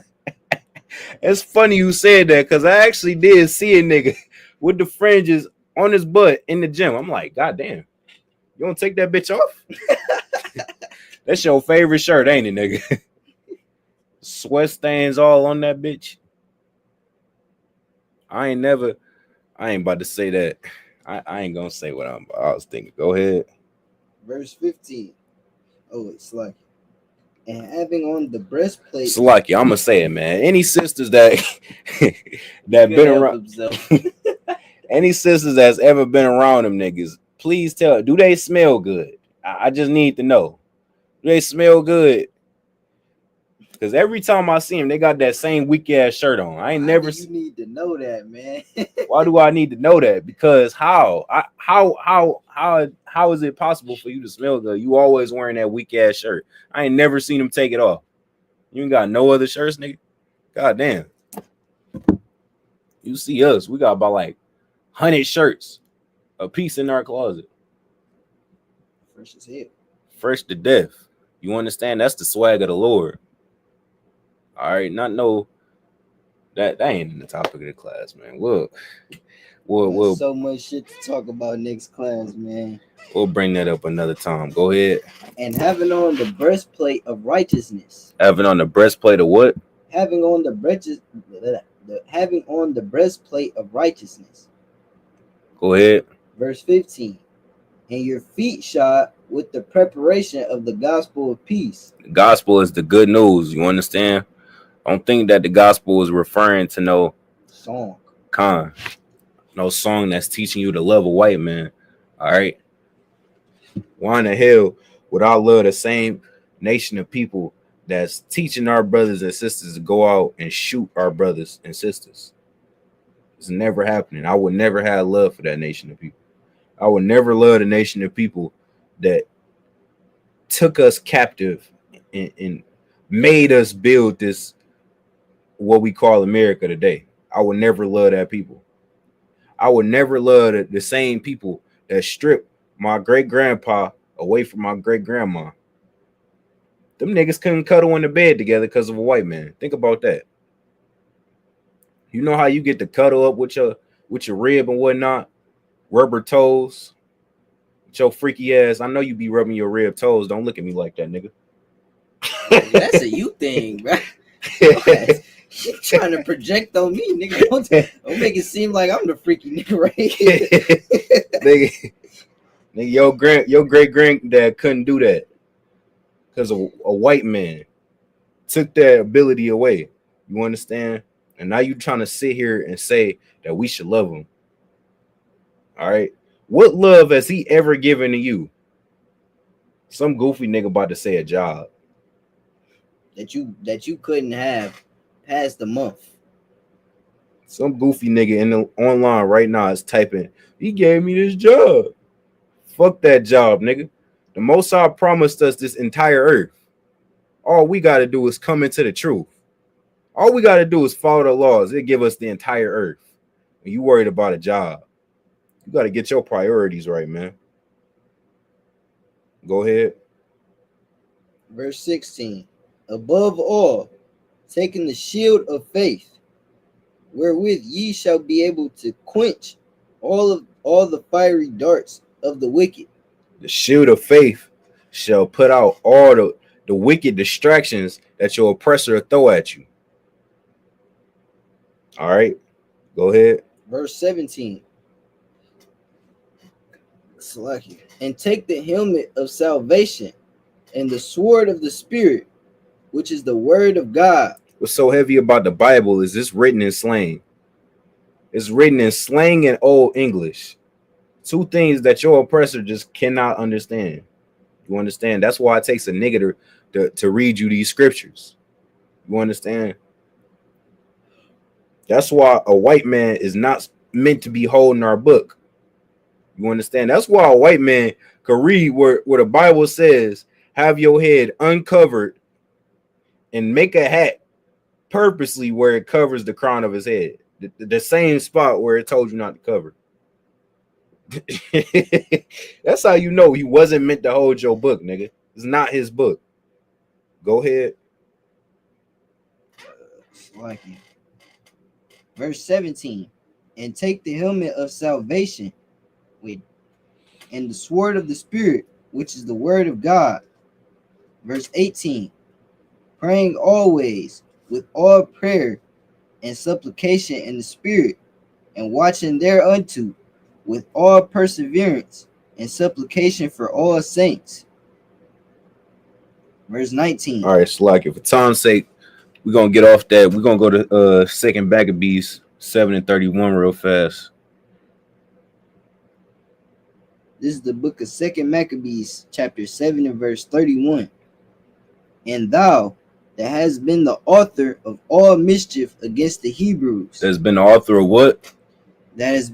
It's funny you said that because I actually did see a nigga with the fringes on his butt in the gym. I'm like, God damn, you don't take that bitch off? That's your favorite shirt, ain't it, nigga? Sweat stains all on that bitch. I ain't about to say that. I ain't gonna say what I was thinking. Go ahead. Verse 15. Oh, it's like, and having on the breastplate. Salaki, I'm gonna say it, man. Any sisters that been around, any sisters that's ever been around them niggas, please tell. Do they smell good? I just need to know. Do they smell good? Because every time I see them, they got that same weak ass shirt on. I ain't never. You need to know that, man. Why do I need to know that? Because how is it possible for you to smell good? You always wearing that weak ass shirt. I ain't never seen them take it off. You ain't got no other shirts, nigga. God damn. You see us, we got about like 100 shirts a piece in our closet. Fresh as hell. Fresh to death. You understand? That's the swag of the Lord. All right, not no that ain't in the topic of the class, man. We'll so much shit to talk about next class, man. We'll bring that up another time. Go ahead. And having on the breastplate of righteousness. Having on the breastplate of what? Having on the breastplate of righteousness. Go ahead. Verse 15. And your feet shod with the preparation of the gospel of peace. The gospel is the good news. You understand? I don't think that the gospel is referring to no song. No song that's teaching you to love a white man. All right. Why in the hell would I love the same nation of people that's teaching our brothers and sisters to go out and shoot our brothers and sisters? It's never happening. I would never have love for that nation of people. I would never love the nation of people that took us captive and made us build this, what we call America today. I would never love that people. I would never love the same people that stripped my great grandpa away from my great grandma. Them niggas couldn't cuddle in the bed together because of a white man. Think about that. You know how you get to cuddle up with your rib and whatnot, rubber toes, with your freaky ass. I know you be rubbing your rib toes. Don't look at me like that, nigga. That's a you thing, bro. You're trying to project on me, nigga. Don't make it seem like I'm the freaky nigga right here. nigga, your great granddad couldn't do that because a white man took that ability away. You understand? And now you trying to sit here and say that we should love him. All right. What love has he ever given to you? Some goofy nigga about to say a job that you couldn't have past the month. Some goofy nigga in the online right now is typing, he gave me this job. Fuck that job, nigga. The Most High promised us this entire earth. All we got to do is come into the truth. All we got to do is follow the laws. It give us the entire earth. And you worried about a job. You got to get your priorities right, man. Go ahead. Verse 16. Above all, taking the shield of faith, wherewith ye shall be able to quench all the fiery darts of the wicked. The shield of faith shall put out all the wicked distractions that your oppressor will throw at you. All right, go ahead. Verse 17. And take the helmet of salvation and the sword of the Spirit, which is the word of God. What's so heavy about the Bible is it's written in slang. It's written in slang and old English. Two things that your oppressor just cannot understand. You understand? That's why it takes a nigga to read you these scriptures. You understand? That's why a white man is not meant to be holding our book. You understand? That's why a white man could read where the Bible says, have your head uncovered and make a hat purposely where it covers the crown of his head. The same spot where it told you not to cover. That's how you know he wasn't meant to hold your book, nigga. It's not his book. Go ahead. Verse 17. And take the helmet of salvation and the sword of the Spirit, which is the word of God. Verse 18. Praying always with all prayer and supplication in the Spirit, and watching thereunto with all perseverance and supplication for all saints. Verse 19. All right, Slack. For time's sake, we're gonna get off that. We're gonna go to Second Maccabees 7:31 real fast. This is the book of Second Maccabees, chapter 7 and verse 31. And thou that has been the author of all mischief against the Hebrews. That's been the author of what? That has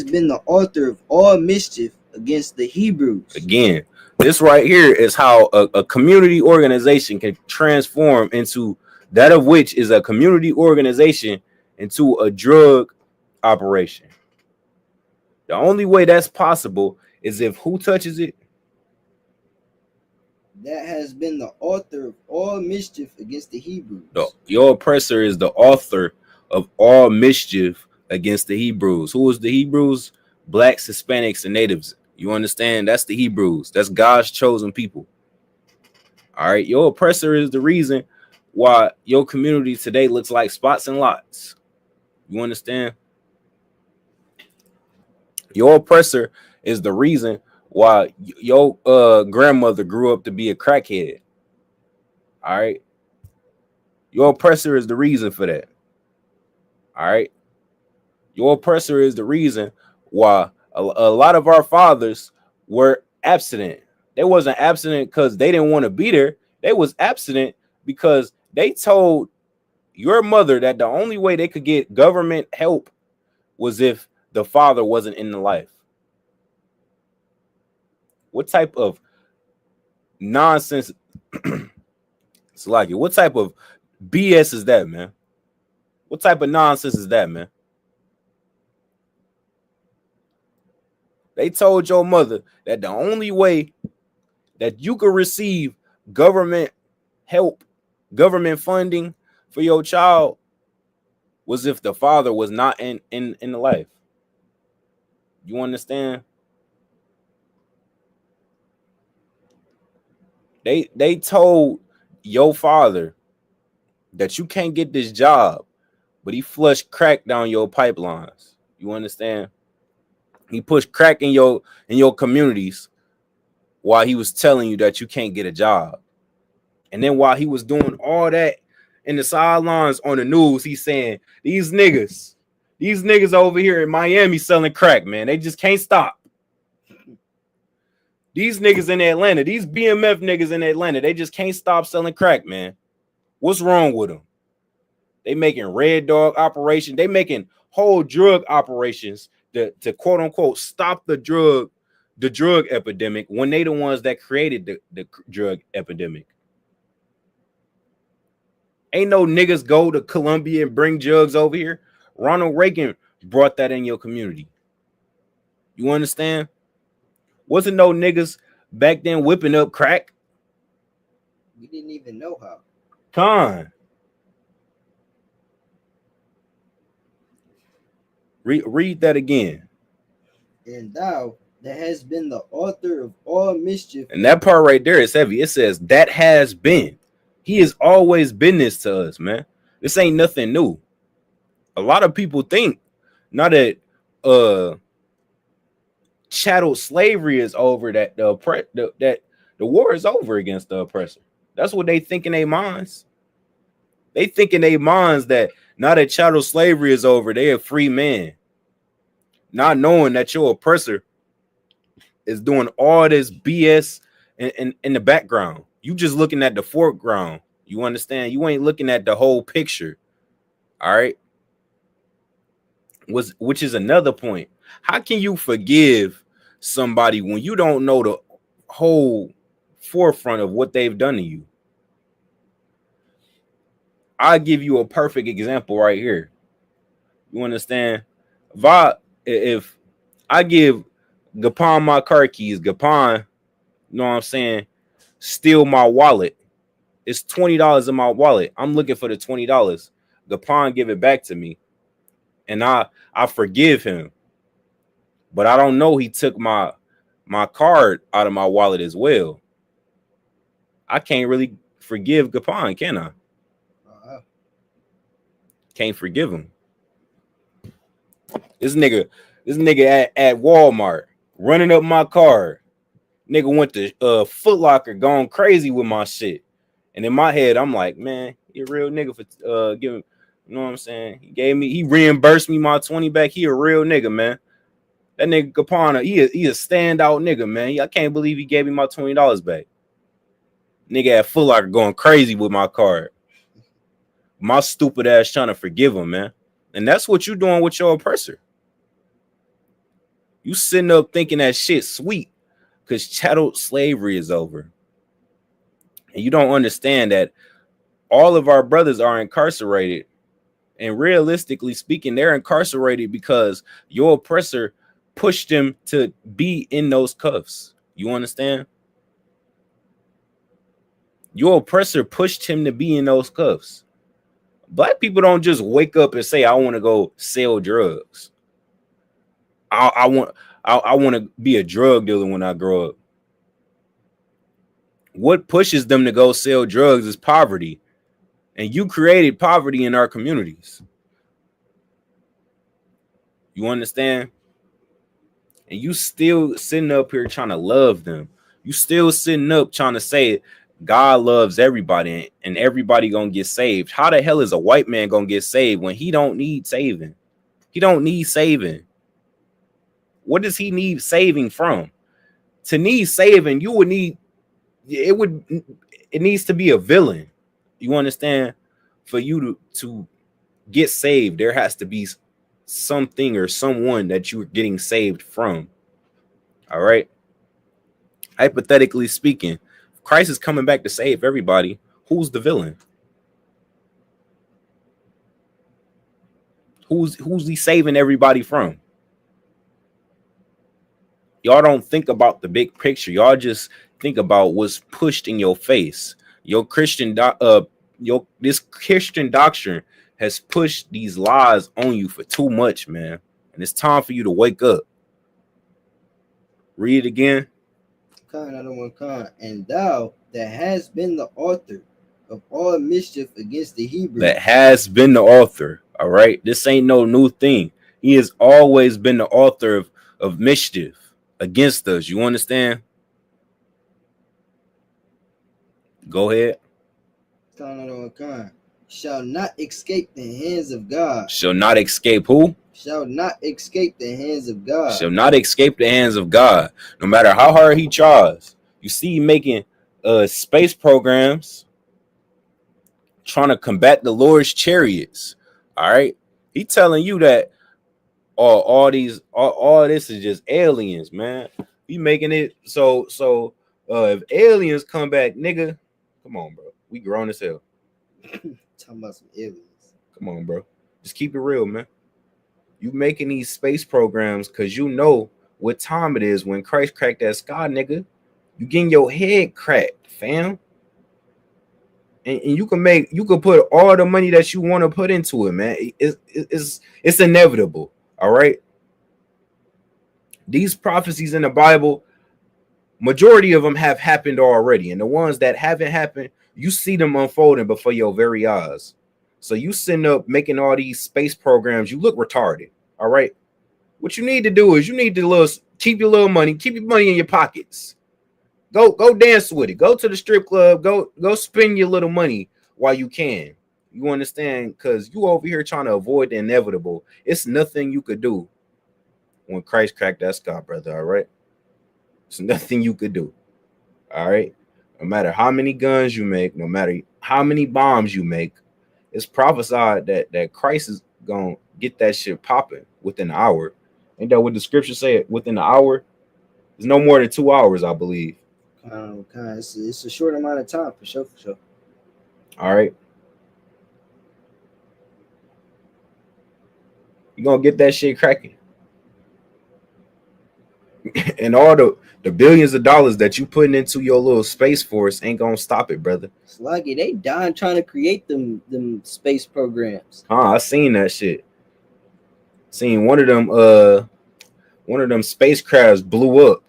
been the author of all mischief against the Hebrews. Again, this right here is how a community organization can transform into that of which is a community organization into a drug operation. The only way that's possible is if who touches it? That has been the author of all mischief against the Hebrews. Your oppressor is the author of all mischief against the Hebrews. Who is the Hebrews? Blacks, Hispanics, and natives. You understand? That's the Hebrews. That's God's chosen people. All right. Your oppressor is the reason why your community today looks like spots and lots. You understand? Your oppressor is the reason why your grandmother grew up to be a crackhead. All right. Your oppressor is the reason for that. All right. Your oppressor is the reason why a lot of our fathers were abstinent. They wasn't abstinent because they didn't want to be there. They was abstinent because they told your mother that the only way they could get government help was if the father wasn't in the life. What type of nonsense? It's like it. What type of BS is that, man? What type of nonsense is that, man? They told your mother that the only way that you could receive government help, government funding for your child was if the father was not in the life. You understand? They told your father that you can't get this job, but he flushed crack down your pipelines. You understand? He pushed crack in your communities while he was telling you that you can't get a job. And then while he was doing all that in the sidelines on the news, he's saying these niggas over here in Miami selling crack, man. They just can't stop. These niggas in Atlanta, these BMF niggas in Atlanta, they just can't stop selling crack, man. What's wrong with them? They making Red Dog operation. They making whole drug operations to quote unquote stop the drug epidemic when they the ones that created the drug epidemic. Ain't no niggas go to Colombia and bring drugs over here. Ronald Reagan brought that in your community. You understand? Wasn't no niggas back then whipping up crack. We didn't even know how. Con. Read that again. And thou that has been the author of all mischief. And that part right there is heavy. It says that has been. He has always been this to us, man. This ain't nothing new. A lot of people think now that chattel slavery is over, that the war is over against the oppressor. That's what they think in their minds. They think in their minds that now that chattel slavery is over, they a free man. Not knowing that your oppressor is doing all this BS in the background. You just looking at the foreground. You understand? You ain't looking at the whole picture. All right. Which is another point. How can you forgive somebody when you don't know the whole forefront of what they've done to you? I'll give you a perfect example right here. You understand? If I give Gapon my car keys. Gapon, you know what I'm saying? Steal my wallet. It's $20 in my wallet. I'm looking for the $20. Gapon give it back to me. And I forgive him. But I don't know he took my card out of my wallet as well. I can't really forgive Gapon, can I? Can't forgive him. This nigga at Walmart running up my card. Nigga went to Foot Locker, going crazy with my shit. And in my head, I'm like, man, you a real nigga for giving, you know what I'm saying? He reimbursed me my 20 back. He a real nigga, man. That nigga Gapon, he a standout nigga, man. I can't believe he gave me my $20 back. Nigga at Foot Locker going crazy with my card. My stupid ass trying to forgive him, man. And that's what you doing with your oppressor. You sitting up thinking that shit sweet because chattel slavery is over. And you don't understand that all of our brothers are incarcerated. And realistically speaking, they're incarcerated because your oppressor pushed them to be in those cuffs. You understand? Your oppressor pushed him to be in those cuffs. Black people don't just wake up and say, I want to go sell drugs. I want to be a drug dealer when I grow up. What pushes them to go sell drugs is poverty. And you created poverty in our communities. You understand? And you still sitting up here trying to love them. You still sitting up trying to say God loves everybody and everybody gonna get saved. How the hell is a white man gonna get saved when he don't need saving? He don't need saving. What does he need saving from? To need saving, you would need it needs to be a villain. You understand? For you to get saved, there has to be something or someone that you're getting saved from. All right. Hypothetically speaking, if Christ is coming back to save everybody, who's the villain? Who's he saving everybody from? Y'all don't think about the big picture. Y'all just think about what's pushed in your face. Your Christian this Christian doctrine has pushed these lies on you for too much, man. And it's time for you to wake up. Read it again. And thou that has been the author of all mischief against the Hebrews. That has been the author. All right. This ain't no new thing. He has always been the author of mischief against us. You understand? Go ahead. Shall not escape the hands of God. Shall not escape who? Shall not escape the hands of God. Shall not escape the hands of God. No matter how hard he tries. You see, making space programs trying to combat the Lord's chariots. All right. He telling you that all this is just aliens, man. He making it so if aliens come back, nigga, come on, bro. We grown as hell. Talking about some aliens. Come on, bro. Just keep it real, man. You making these space programs because you know what time it is when Christ cracked that sky, nigga. You getting your head cracked, fam. And you can put all the money that you want to put into it, man. It's inevitable. All right. These prophecies in the Bible, majority of them have happened already. And the ones that haven't happened, you see them unfolding before your very eyes. So you sitting up making all these space programs, you look retarded. All right. What you need to do is you need to keep your little money, keep your money in your pockets. Go dance with it. Go to the strip club. Go spend your little money while you can. You understand? Because you over here trying to avoid the inevitable. It's nothing you could do when Christ cracked that sky, brother. All right. It's nothing you could do. All right. No matter how many guns you make, no matter how many bombs you make, it's prophesied that Christ is gonna get that shit popping within an hour. Ain't that what the scripture said? Within an hour? It's no more than 2 hours, I believe. It's a short amount of time for sure. All right. You gonna get that shit cracking. And all the billions of dollars that you putting into your little space force ain't gonna stop it, brother. Sluggy, they dying trying to create them space programs. I seen that shit. Seen one of them spacecrafts blew up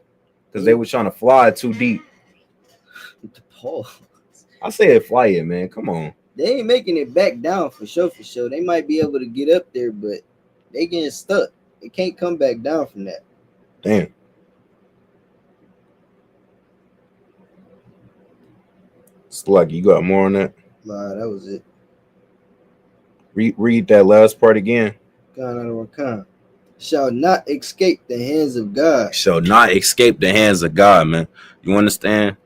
because they were trying to fly too deep. I said fly it, man. Come on. They ain't making it back down for sure. They might be able to get up there, but they getting stuck. They can't come back down from that. Damn. Sluggy, you got more on that? Nah, that was it. Read that last part again. God out of Rakan. Shall not escape the hands of God. Shall not escape the hands of God, man. You understand?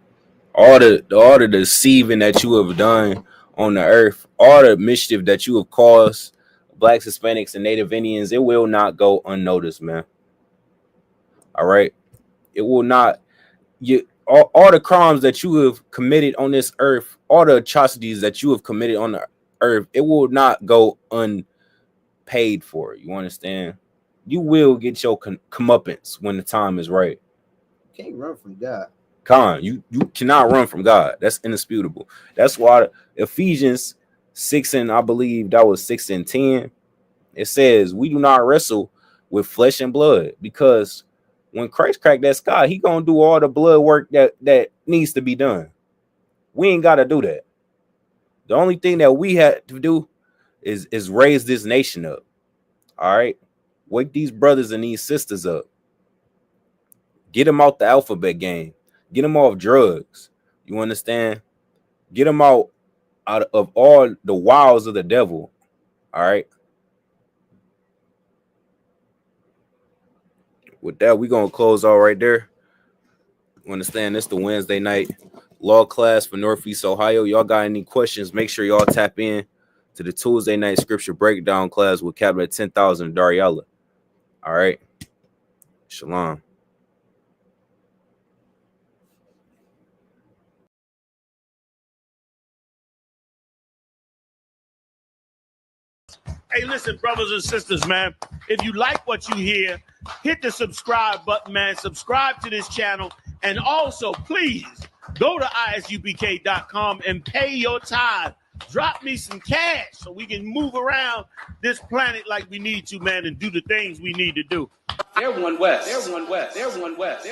All the deceiving that you have done on the earth, all the mischief that you have caused blacks, Hispanics, and Native Indians, it will not go unnoticed, man. All right? It will not. All the crimes that you have committed on this earth, all the atrocities that you have committed on the earth, it will not go unpaid for. You understand? You will get your comeuppance when the time is right. You can't run from God. You cannot run from God. That's indisputable. That's why Ephesians 6 and I believe that was 6 and 10. It says we do not wrestle with flesh and blood, because when Christ cracked that sky, he gonna do all the blood work that needs to be done. We ain't gotta do that. The only thing that we had to do is raise this nation up. All right, wake these brothers and these sisters up. Get them out the alphabet game. Get them off drugs. You understand? Get them out of all the wiles of the devil. All right. With that, we're going to close out right there. You understand? This the Wednesday night law class for Northeast Ohio. Y'all got any questions? Make sure y'all tap in to the Tuesday night scripture breakdown class with Captain at 10,000 Dariella. All right. Shalom. Hey, listen, brothers and sisters, man, if you like what you hear, hit the subscribe button, man. Subscribe to this channel. And also, please go to isupk.com and pay your tithe. Drop me some cash so we can move around this planet like we need to, man, and do the things we need to do. They're one West. They're one West. They're one West.